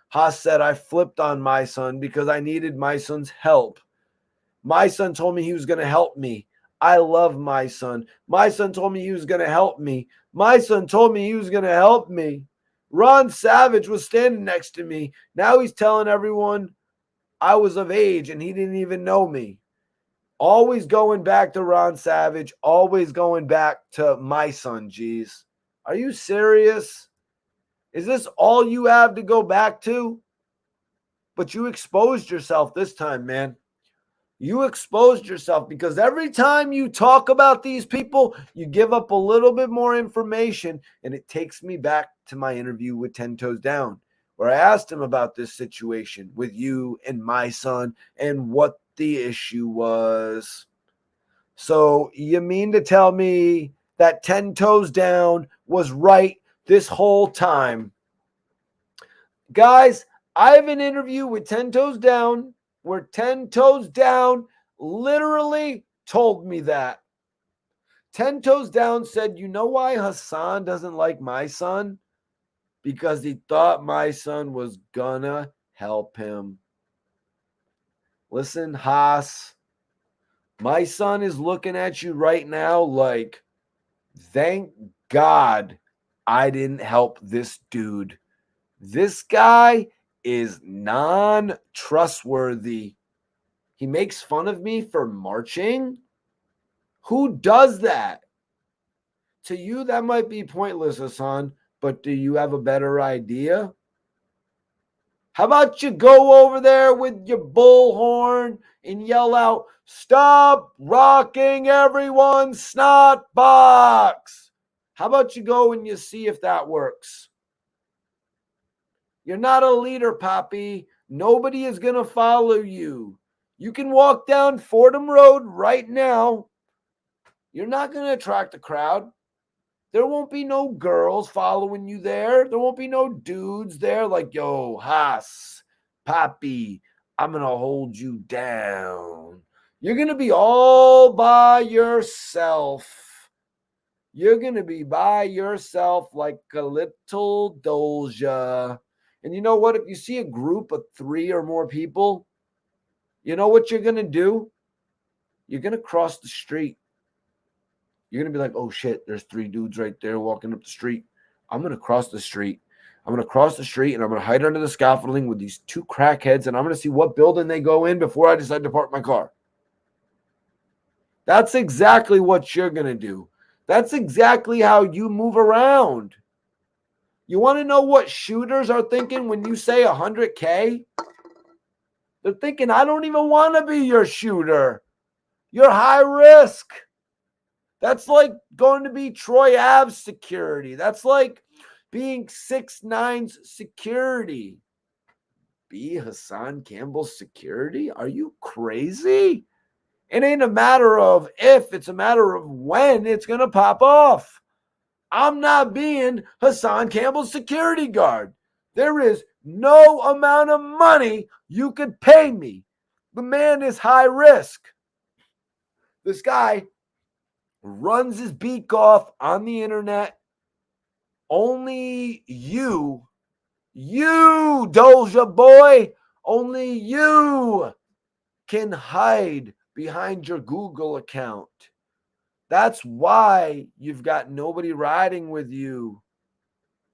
Haas said, I flipped on my son because I needed my son's help. My son told me he was going to help me. I love my son. My son told me he was going to help me. My son told me he was going to help me. Ron Savage was standing next to me. Now he's telling everyone I was of age and he didn't even know me. Always going back to Ron Savage. Always going back to my son, geez. Are you serious? Is this all you have to go back to? But you exposed yourself this time, man. You exposed yourself because every time you talk about these people, you give up a little bit more information. And it takes me back to my interview with 10 Toes Down, where I asked him about this situation with you and my son and what the issue was. So you mean to tell me that 10 Toes Down was right this whole time? Guys, I have an interview with 10 Toes Down where 10 Toes Down literally told me that. 10 Toes Down said, "You know why Hassan doesn't like my son? Because he thought my son was gonna help him." Listen, Haas, my son is looking at you right now like, thank God I didn't help this dude. This guy is non-trustworthy. He makes fun of me for marching. Who does that? To you, that might be pointless, Hassan, but do you have a better idea? How about you go over there with your bullhorn and yell out, "Stop rocking everyone's snot box"? How about you go and you see if that works? You're not a leader, Poppy. Nobody is going to follow you. You can walk down Fordham Road right now. You're not going to attract a crowd. There won't be no girls following you there. There won't be no dudes there like, "Yo, Haas, Poppy, I'm going to hold you down." You're going to be all by yourself. You're going to be by yourself like a little doja. And you know what? If you see a group of 3 or more people, you know what you're going to do? You're going to cross the street. You're going to be like, "Oh shit, there's 3 dudes right there walking up the street. I'm going to cross the street. I'm going to cross the street and I'm going to hide under the scaffolding with these 2 crackheads and I'm going to see what building they go in before I decide to park my car." That's exactly what you're going to do. That's exactly how you move around. You want to know what shooters are thinking when you say 100K? They're thinking, "I don't even want to be your shooter. You're high risk." That's like going to be Troy Ave's security. That's like being 6ix9ine's security. Be Hassan Campbell's security? Are you crazy? It ain't a matter of if, it's a matter of when it's going to pop off. I'm not being Hassan Campbell's security guard. There is no amount of money you could pay me. The man is high risk. This guy runs his beak off on the internet. Only you, Doja boy, only you can hide behind your Google account. That's why you've got nobody riding with you.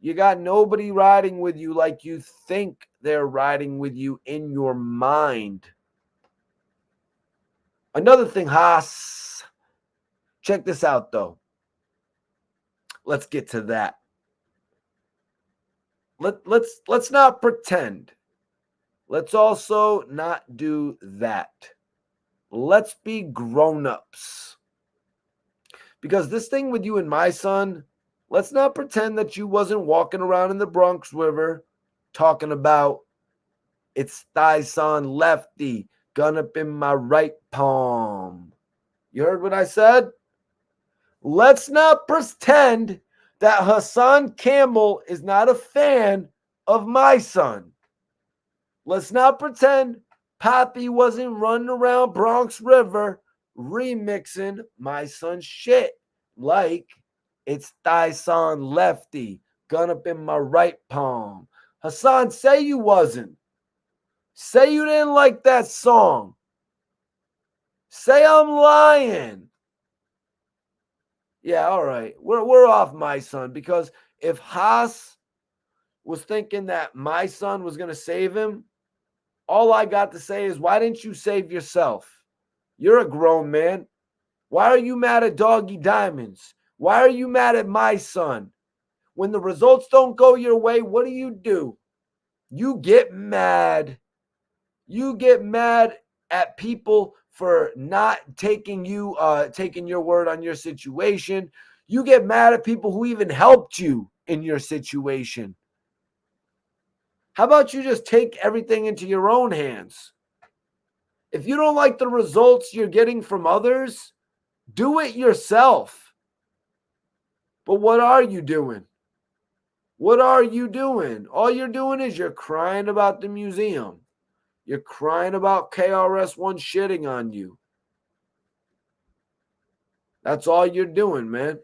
You got nobody riding with you like you think they're riding with you in your mind. Another thing, Haas, check this out though. Let's get to that. Let's not pretend. Let's also not do that. Let's be grown-ups. Because this thing with you and my son, let's not pretend that you wasn't walking around in the Bronx River talking about, "It's thy son lefty, gun up in my right palm." You heard what I said? Let's not pretend that Hassan Campbell is not a fan of my son. Let's not pretend Poppy wasn't running around Bronx River remixing my son's shit like, "It's thy son lefty, gun up in my right palm." Hassan, say you wasn't. Say you didn't like that song. Say I'm lying. Yeah, all right. We're off my son, because if Haas was thinking that my son was going to save him, all I got to say is, why didn't you save yourself? You're a grown man. Why are you mad at Doggy Diamonds? Why are you mad at my son? When the results don't go your way, what do? You get mad. You get mad at people for not taking your word on your situation. You get mad at people who even helped you in your situation. How about you just take everything into your own hands? If you don't like the results you're getting from others, do it yourself. But what are you doing? What are you doing? All you're doing is you're crying about the museum. You're crying about KRS-One shitting on you. That's all you're doing, man.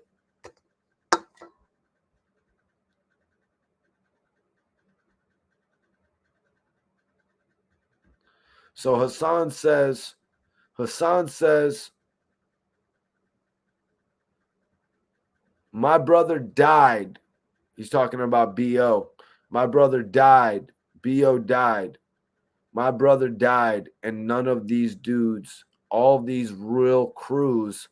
So Hassan says, my brother died. He's talking about B.O. My brother died. B.O. died. My brother died, and none of these dudes, all these real crews,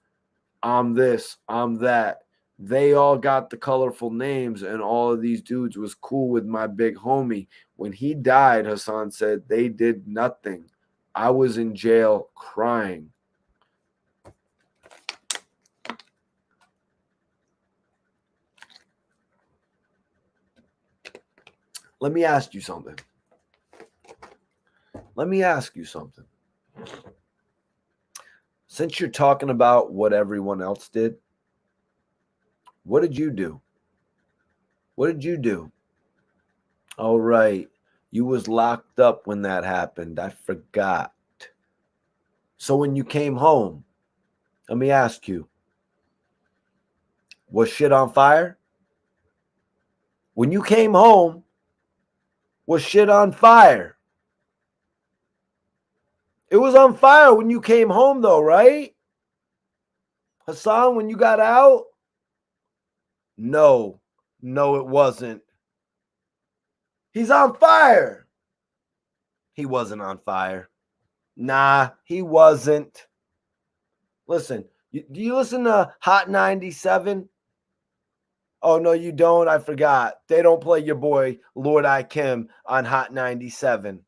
I'm this, I'm that, they all got the colorful names, and all of these dudes was cool with my big homie. When he died, Hassan said, they did nothing. I was in jail crying. Let me ask you something. Since you're talking about what everyone else did, what did you do? What did you do? All right. You was locked up when that happened. I forgot. So when you came home, let me ask you, was shit on fire? When you came home, was shit on fire? It was on fire when you came home though, right? Hassan, when you got out? No, it wasn't. He's on fire. He wasn't on fire. Nah, he wasn't. Listen, do you listen to Hot 97? Oh, no, you don't. I forgot. They don't play your boy, Lord I Kim, on Hot 97.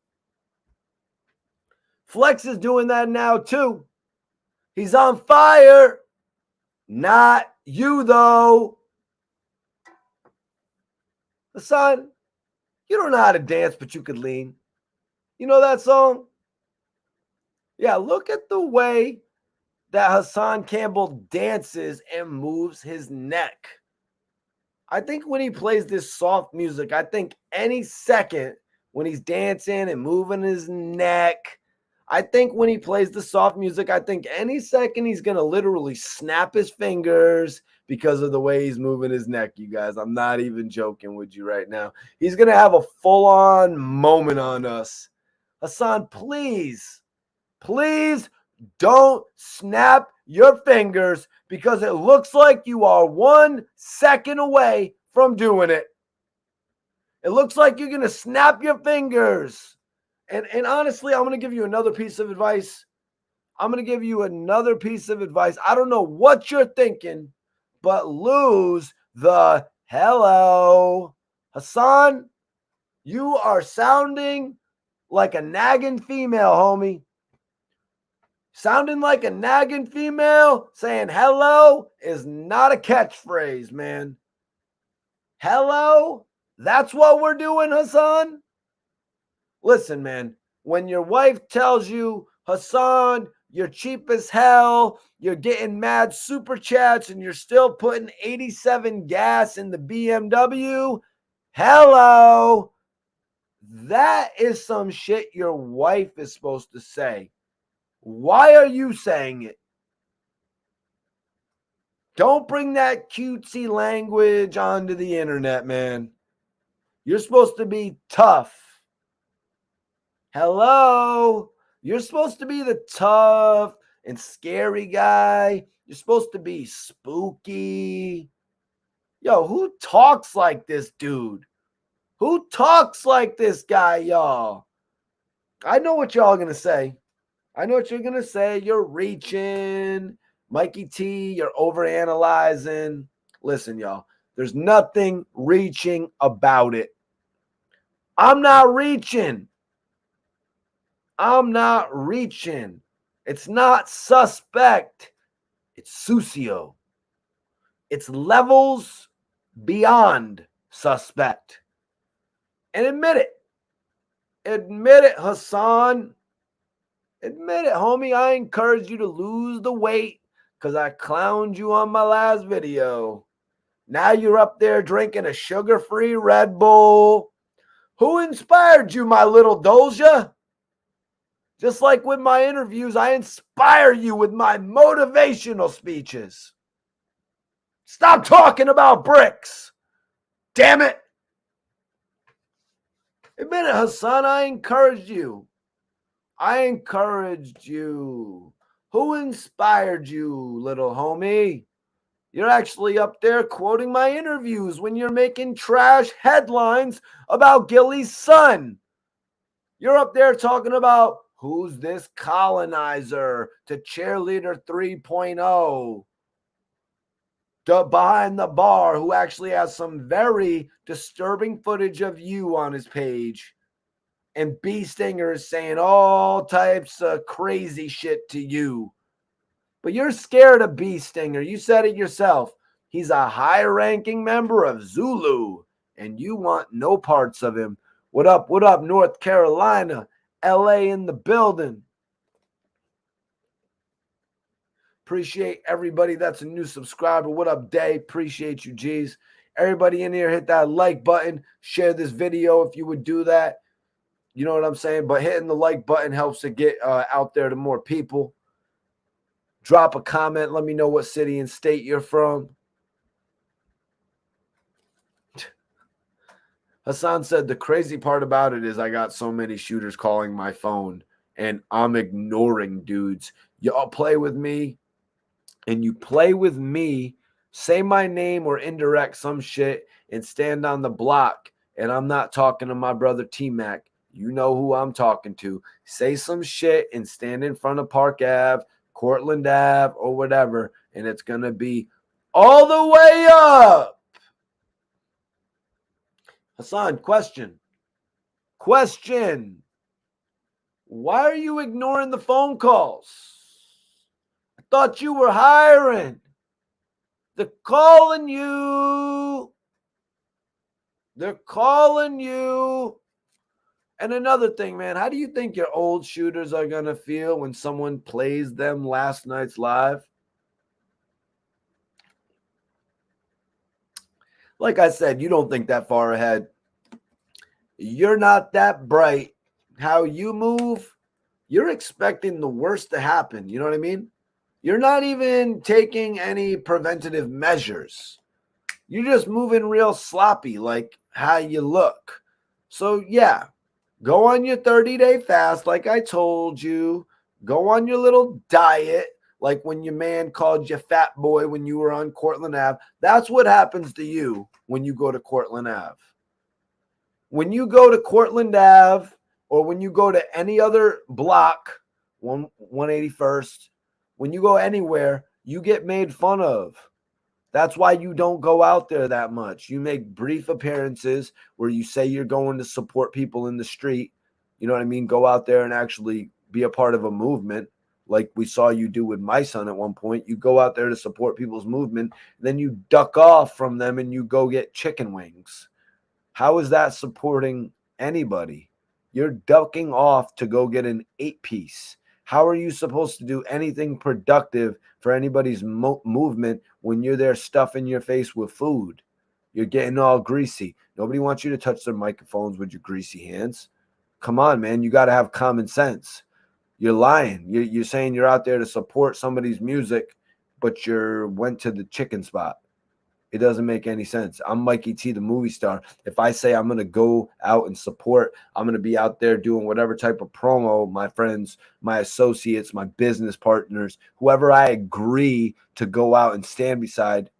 Flex is doing that now, too. He's on fire. Not you, though. Son, you don't know how to dance, but you could lean. You know that song? Yeah, look at the way that Hassan Campbell dances and moves his neck. I think when he plays this soft music, I think any second when he's dancing and moving his neck, I think when he plays the soft music, I think any second he's going to literally snap his fingers because of the way he's moving his neck, you guys. I'm not even joking with you right now. He's going to have a full-on moment on us. Hassan, please don't snap your fingers because it looks like you are 1 second away from doing it. It looks like you're going to snap your fingers. And honestly, I'm going to give you another piece of advice. I don't know what you're thinking, but lose the hello. Hassan, you are sounding like a nagging female, homie. Sounding like a nagging female, saying hello is not a catchphrase, man. Hello? That's what we're doing, Hassan? Listen, man, when your wife tells you, Hassan, you're cheap as hell, you're getting mad super chats, and you're still putting 87 gas in the BMW, hello? That is some shit your wife is supposed to say. Why are you saying it? Don't bring that cutesy language onto the internet, man. You're supposed to be tough. Hello? You're supposed to be the tough and scary guy. You're supposed to be spooky. Yo, who talks like this dude? Who talks like this guy, y'all? I know what y'all going to say. You're reaching. Mikey T, you're overanalyzing. Listen, y'all, there's nothing reaching about it. I'm not reaching. It's not suspect. It's sucio. It's levels beyond suspect. And admit it. Admit it, Hassan. Admit it, homie. I encourage you to lose the weight because I clowned you on my last video. Now you're up there drinking a sugar-free Red Bull. Who inspired you, my little Doja? Just like with my interviews, I inspire you with my motivational speeches. Stop talking about bricks. Damn it. Admit it, Hassan. I encouraged you. I encouraged you. Who inspired you, little homie? You're actually up there quoting my interviews when you're making trash headlines about Gilly's son. You're up there talking about who's this colonizer to cheerleader 3.0 behind the bar who actually has some very disturbing footage of you on his page. And B Stinger is saying all types of crazy shit to you. But you're scared of B Stinger. You said it yourself. He's a high-ranking member of Zulu, and you want no parts of him. What up, North Carolina? LA in the building. Appreciate everybody that's a new subscriber. What up, Day? Appreciate you, G's. Everybody in here, hit that like button. Share this video if you would do that. You know what I'm saying? But hitting the like button helps to get out there to more people. Drop a comment. Let me know what city and state you're from. Hassan said, the crazy part about it is I got so many shooters calling my phone and I'm ignoring dudes. Y'all play with me and you play with me, say my name or indirect some shit and stand on the block. And I'm not talking to my brother T-Mac. You know who I'm talking to. Say some shit and stand in front of Park Ave, Cortland Ave, or whatever, and it's going to be all the way up. Hassan, question. Why are you ignoring the phone calls? I thought you were hiring. They're calling you. They're calling you. And another thing, man, how do you think your old shooters are going to feel when someone plays them last night's live? Like I said, you don't think that far ahead. You're not that bright. How you move, you're expecting the worst to happen. You know what I mean? You're not even taking any preventative measures. You're just moving real sloppy, like how you look. So, yeah, go on your 30-day fast like I told you. Go on your little diet like when your man called you fat boy when you were on Cortland Ave. That's what happens to you when you go to Cortland Ave. When you go to Cortland Ave or when you go to any other block, 181st, when you go anywhere, you get made fun of. That's why you don't go out there that much. You make brief appearances where you say you're going to support people in the street. You know what I mean? Go out there and actually be a part of a movement like we saw you do with my son at one point. You go out there to support people's movement. Then you duck off from them and you go get chicken wings. How is that supporting anybody? You're ducking off to go get an 8-piece. How are you supposed to do anything productive for anybody's movement when you're there stuffing your face with food? You're getting all greasy. Nobody wants you to touch their microphones with your greasy hands. Come on, man. You got to have common sense. You're lying. You're saying you're out there to support somebody's music, but you went to the chicken spot. It doesn't make any sense. I'm Mikey T, the movie star. If I say I'm going to go out and support, I'm going to be out there doing whatever type of promo, my friends, my associates, my business partners, whoever I agree to go out and stand beside,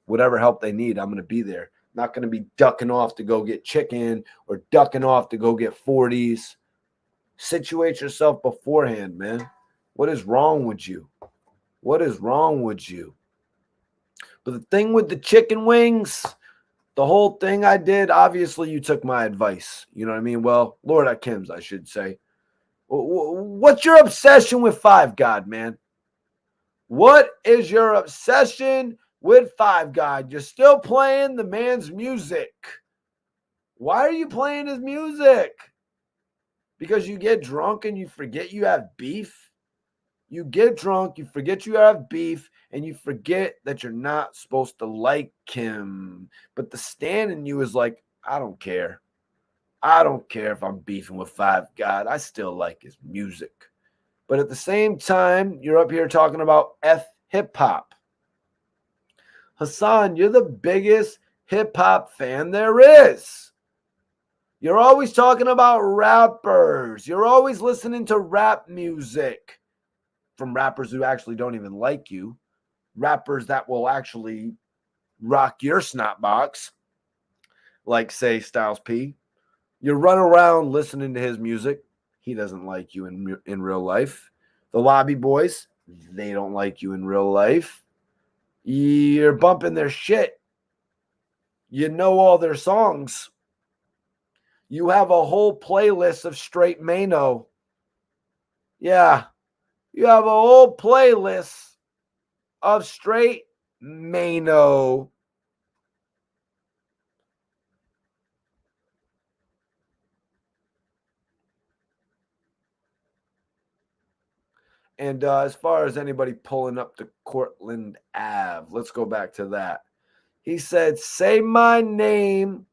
whatever help they need, I'm going to be there. I'm not going to be ducking off to go get chicken or ducking off to go get 40s. Situate yourself beforehand, man. What is wrong with you? What is wrong with you? But the thing with the chicken wings, the whole thing I did, obviously you took my advice. You know what I mean? Well, Lord Kim's, I should say. What's your obsession with Five God, man? What is your obsession with Five God? You're still playing the man's music. Why are you playing his music? Because you get drunk and you forget you have beef? You get drunk, you forget you have beef, and you forget that you're not supposed to like him. But the stand in you is like, I don't care. I don't care if I'm beefing with Five God. I still like his music. But at the same time, you're up here talking about hip hop. Hassan, you're the biggest hip hop fan there is. You're always talking about rappers. You're always listening to rap music from rappers who actually don't even like you, rappers that will actually rock your snot box, like, say, Styles P. You run around listening to his music. He doesn't like you in real life. The Lobby Boys, they don't like you in real life. You're bumping their shit. You know all their songs. You have a whole playlist of straight Mano. Yeah, you have a whole playlist of straight Mano. And as far as anybody pulling up to Cortland Ave, let's go back to that. He said, say my name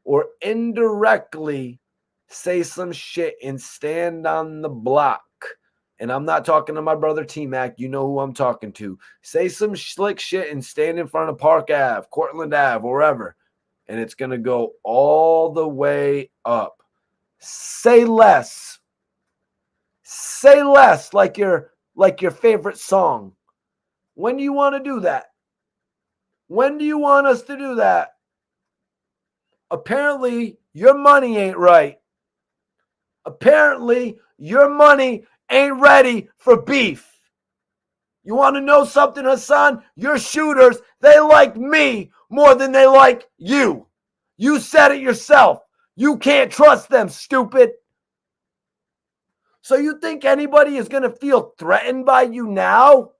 or indirectly say some shit and stand on the block. And I'm not talking to my brother T-Mac. You know who I'm talking to. Say some slick shit and stand in front of Park Ave, Cortland Ave, wherever. And it's going to go all the way up. Say less. Say less, like your favorite song. When do you want to do that? When do you want us to do that? Apparently, your money ain't right. Apparently, your money ain't ready for beef. You want to know something, Hassan? Your shooters, they like me more than they like you. You said it yourself. You can't trust them, stupid. So you think anybody is going to feel threatened by you now?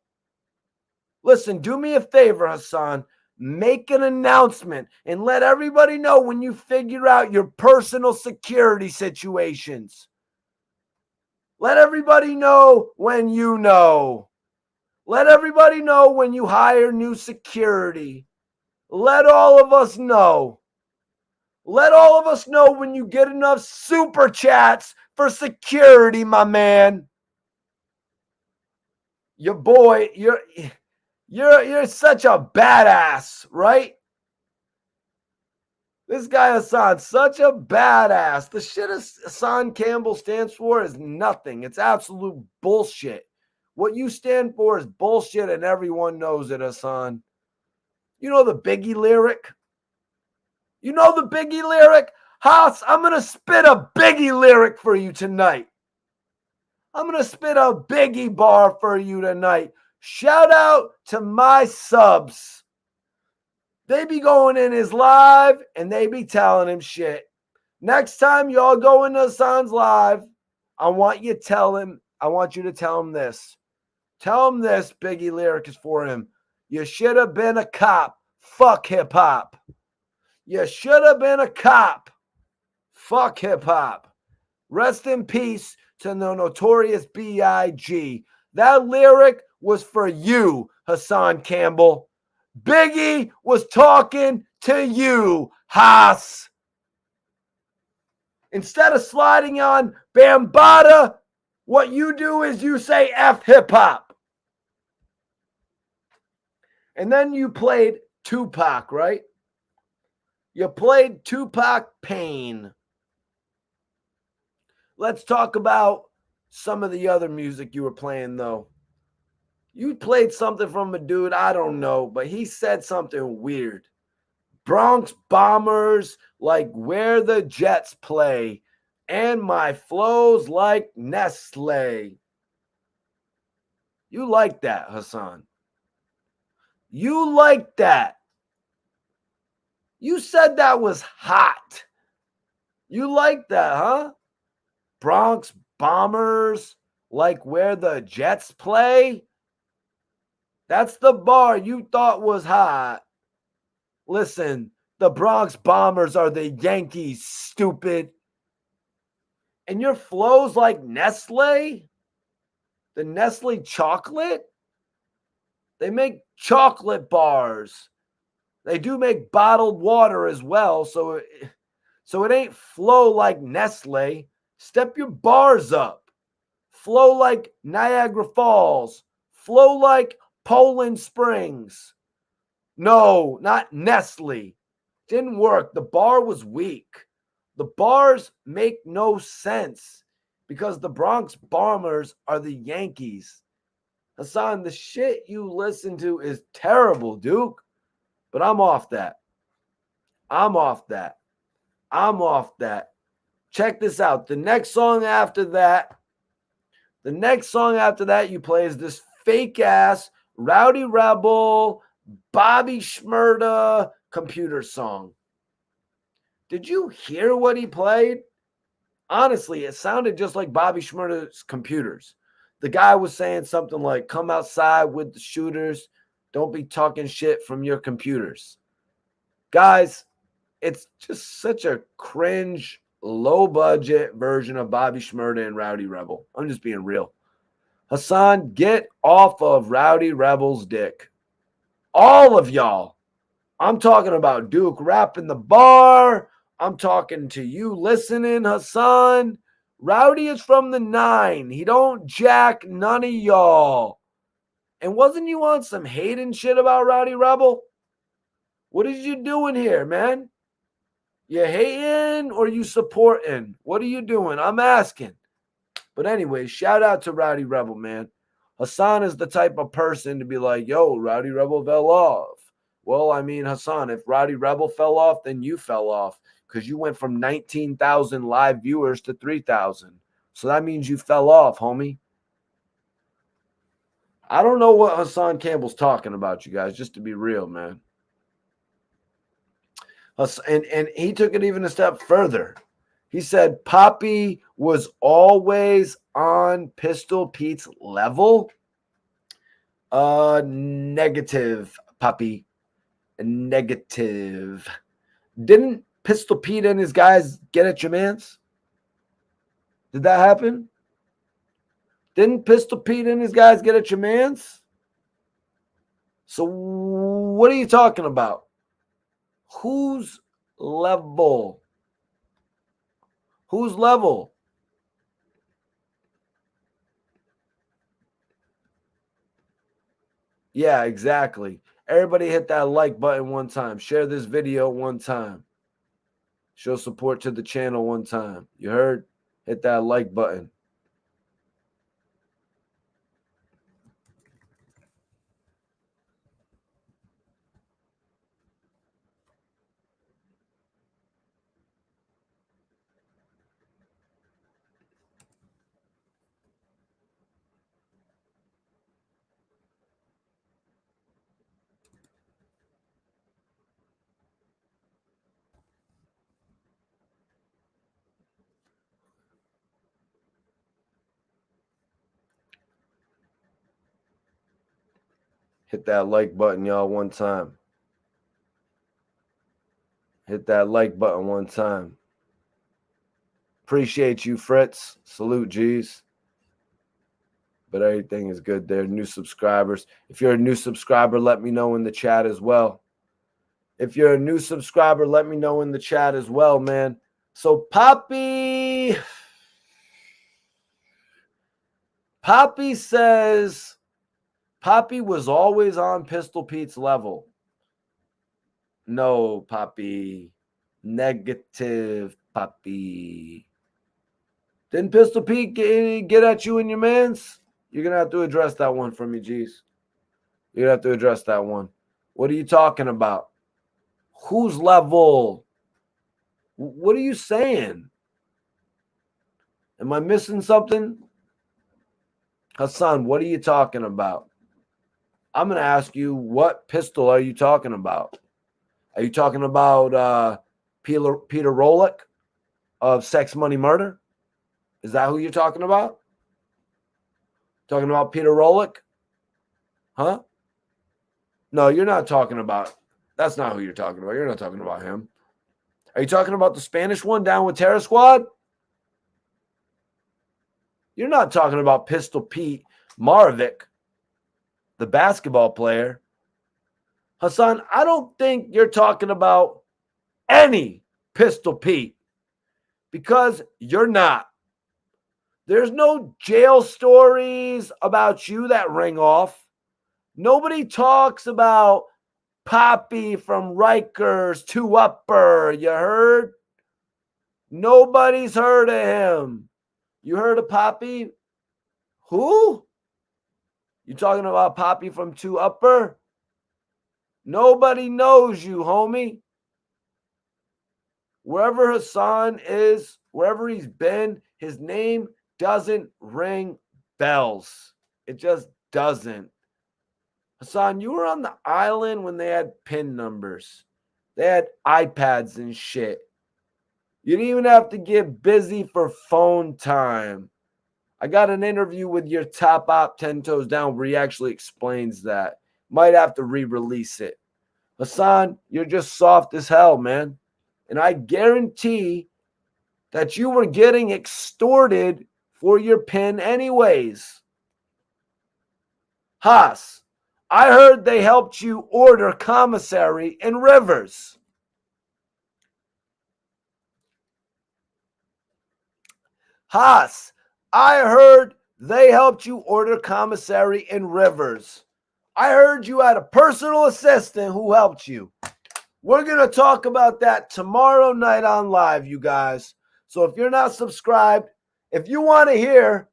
Listen, do me a favor, Hassan. Make an announcement and let everybody know when you figure out your personal security situations. Let everybody know when you know. Let everybody know when you hire new security. Let all of us know. Let all of us know when you get enough super chats for security, my man. Your boy, you're such a badass, right? This guy Hassan, such a badass. The shit Hassan Campbell stands for is nothing. It's absolute bullshit. What you stand for is bullshit, and everyone knows it, Hassan. You know the Biggie lyric? You know the Biggie lyric? Haas, I'm going to spit a Biggie lyric for you tonight. I'm going to spit a Biggie bar for you tonight. Shout out to my subs. They be going in his live and they be telling him shit. Next time y'all go into Hassan's live, I want you to tell him this. Tell him this Biggie lyric is for him. You should have been a cop. Fuck hip hop. You should have been a cop. Fuck hip hop. Rest in peace to the notorious B.I.G. That lyric was for you, Hassan Campbell. Biggie was talking to you, Haas. Instead of sliding on Bambaataa, what you do is you say F hip hop. And then you played Tupac, right? You played Tupac Pain. Let's talk about some of the other music you were playing, though. You played something from a dude, I don't know, but he said something weird. Bronx Bombers, like where the Jets play, and my flows like Nestle. You like that, Hassan. You like that. You said that was hot. You like that, huh? Bronx Bombers, like where the Jets play? That's the bar you thought was hot. Listen, the Bronx Bombers are the Yankees, stupid. And your flow's like Nestle? The Nestle chocolate? They make chocolate bars. They do make bottled water as well, so it ain't flow like Nestle. Step your bars up. Flow like Niagara Falls. Flow like Poland Springs. No, not Nestle. Didn't work. The bar was weak. The bars make no sense because the Bronx Bombers are the Yankees. Hassan, the shit you listen to is terrible, Duke. But I'm off that. I'm off that. I'm off that. Check this out. The next song after that you play is this fake ass Rowdy Rebel, Bobby Shmurda computer song. Did you hear what he played? Honestly, it sounded just like Bobby Shmurda's computers. The guy was saying something like, come outside with the shooters. Don't be talking shit from your computers. Guys, it's just such a cringe, low-budget version of Bobby Shmurda and Rowdy Rebel. I'm just being real. Hassan, get off of Rowdy Rebel's dick. All of y'all. I'm talking about Duke rapping the bar. I'm talking to you listening, Hassan. Rowdy is from the 9. He don't jack none of y'all. And wasn't you on some hating shit about Rowdy Rebel? What is you doing here, man? You hating or you supporting? What are you doing? I'm asking. But anyway, shout out to Rowdy Rebel, man. Hassan is the type of person to be like, yo, Rowdy Rebel fell off. Well, I mean, Hassan, if Rowdy Rebel fell off, then you fell off because you went from 19,000 live viewers to 3,000. So that means you fell off, homie. I don't know what Hassan Campbell's talking about, you guys, just to be real, man. And he took it even a step further. He said Poppy was always on Pistol Pete's level. Negative, Poppy. Negative. Didn't Pistol Pete and his guys get at your mans? Did that happen? Didn't Pistol Pete and his guys get at your mans? So what are you talking about? Whose level? Whose level? Yeah, exactly. Everybody hit that like button one time. Share this video one time. Show support to the channel one time. You heard? Hit that like button. Hit that like button, y'all, one time. Hit that like button one time. Appreciate you, Fritz. Salute, G's. But everything is good there. New subscribers. If you're a new subscriber, let me know in the chat as well. If you're a new subscriber, let me know in the chat as well, man. So Poppy says Poppy was always on Pistol Pete's level. No, Poppy. Negative, Poppy. Didn't Pistol Pete get at you and your mans? You're going to have to address that one for me, G's. You're going to have to address that one. What are you talking about? Whose level? What are you saying? Am I missing something? Hassan, what are you talking about? I'm going to ask you, what pistol are you talking about? Are you talking about Peter Rolick of Sex, Money, Murder? Is that who you're talking about? Talking about Peter Rolick? Huh? No, you're not talking about. That's not who you're talking about. You're not talking about him. Are you talking about the Spanish one down with Terror Squad? You're not talking about Pistol Pete Maravik, the basketball player. Hassan, I don't think you're talking about any Pistol Pete because you're not. There's no jail stories about you that ring off. Nobody talks about Poppy from Rikers to Upper. You heard? Nobody's heard of him. You heard of Poppy? Who? You talking about Poppy from 2 Upper? Nobody knows you, homie. Wherever Hassan is, wherever he's been, his name doesn't ring bells. It just doesn't. Hassan, you were on the island when they had PIN numbers. They had iPads and shit. You didn't even have to get busy for phone time. I got an interview with your top op 10 Toes Down where he actually explains that. Might have to re-release it. Hassan, you're just soft as hell, man. And I guarantee that you were getting extorted for your PIN anyways. Haas, I heard they helped you order commissary in Rivers. Haas, I heard they helped you order commissary in Rivers. I heard you had a personal assistant who helped you. We're going to talk about that tomorrow night on live, you guys. So if you're not subscribed, if you want to hear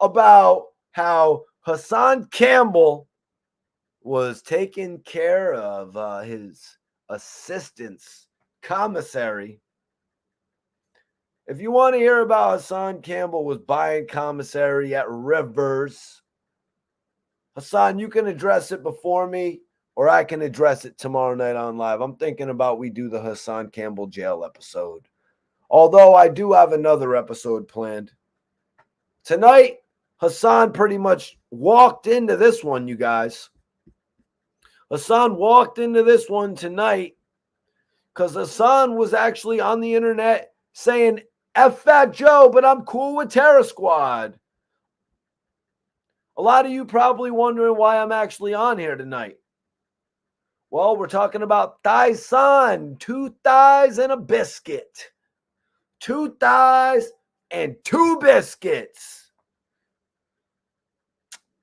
about how Hassan Campbell was taking care of his assistant's commissary, if you want to hear about Hassan Campbell was buying commissary at Rivers, Hassan, you can address it before me, or I can address it tomorrow night on live. I'm thinking about we do the Hassan Campbell jail episode. Although I do have another episode planned. Tonight, Hassan pretty much walked into this one, you guys. Hassan walked into this one tonight because Hassan was actually on the internet saying, F Fat Joe, but I'm cool with Terror Squad. A lot of you probably wondering why I'm actually on here tonight. Well, we're talking about Thai-san, 2 thighs and a biscuit. 2 thighs and 2 biscuits.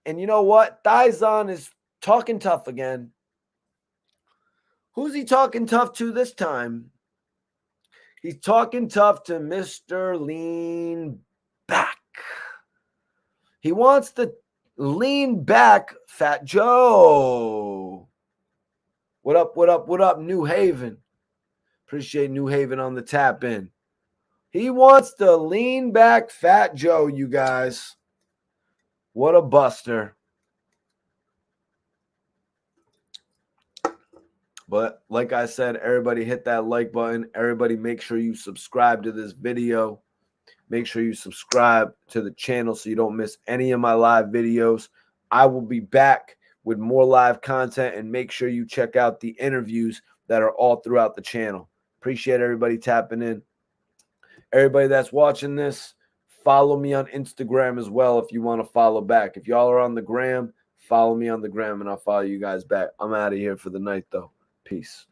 And you know what? Thai-san is talking tough again. Who's he talking tough to this time? He's talking tough to Mr. Lean Back. He wants to lean back, Fat Joe. What up, what up, what up, New Haven? Appreciate New Haven on the tap in. He wants to lean back, Fat Joe, you guys. What a buster. But like I said, everybody hit that like button. Everybody make sure you subscribe to this video. Make sure you subscribe to the channel so you don't miss any of my live videos. I will be back with more live content, and make sure you check out the interviews that are all throughout the channel. Appreciate everybody tapping in. Everybody that's watching this, follow me on Instagram as well if you want to follow back. If y'all are on the gram, follow me on the gram and I'll follow you guys back. I'm out of here for the night though. Peace.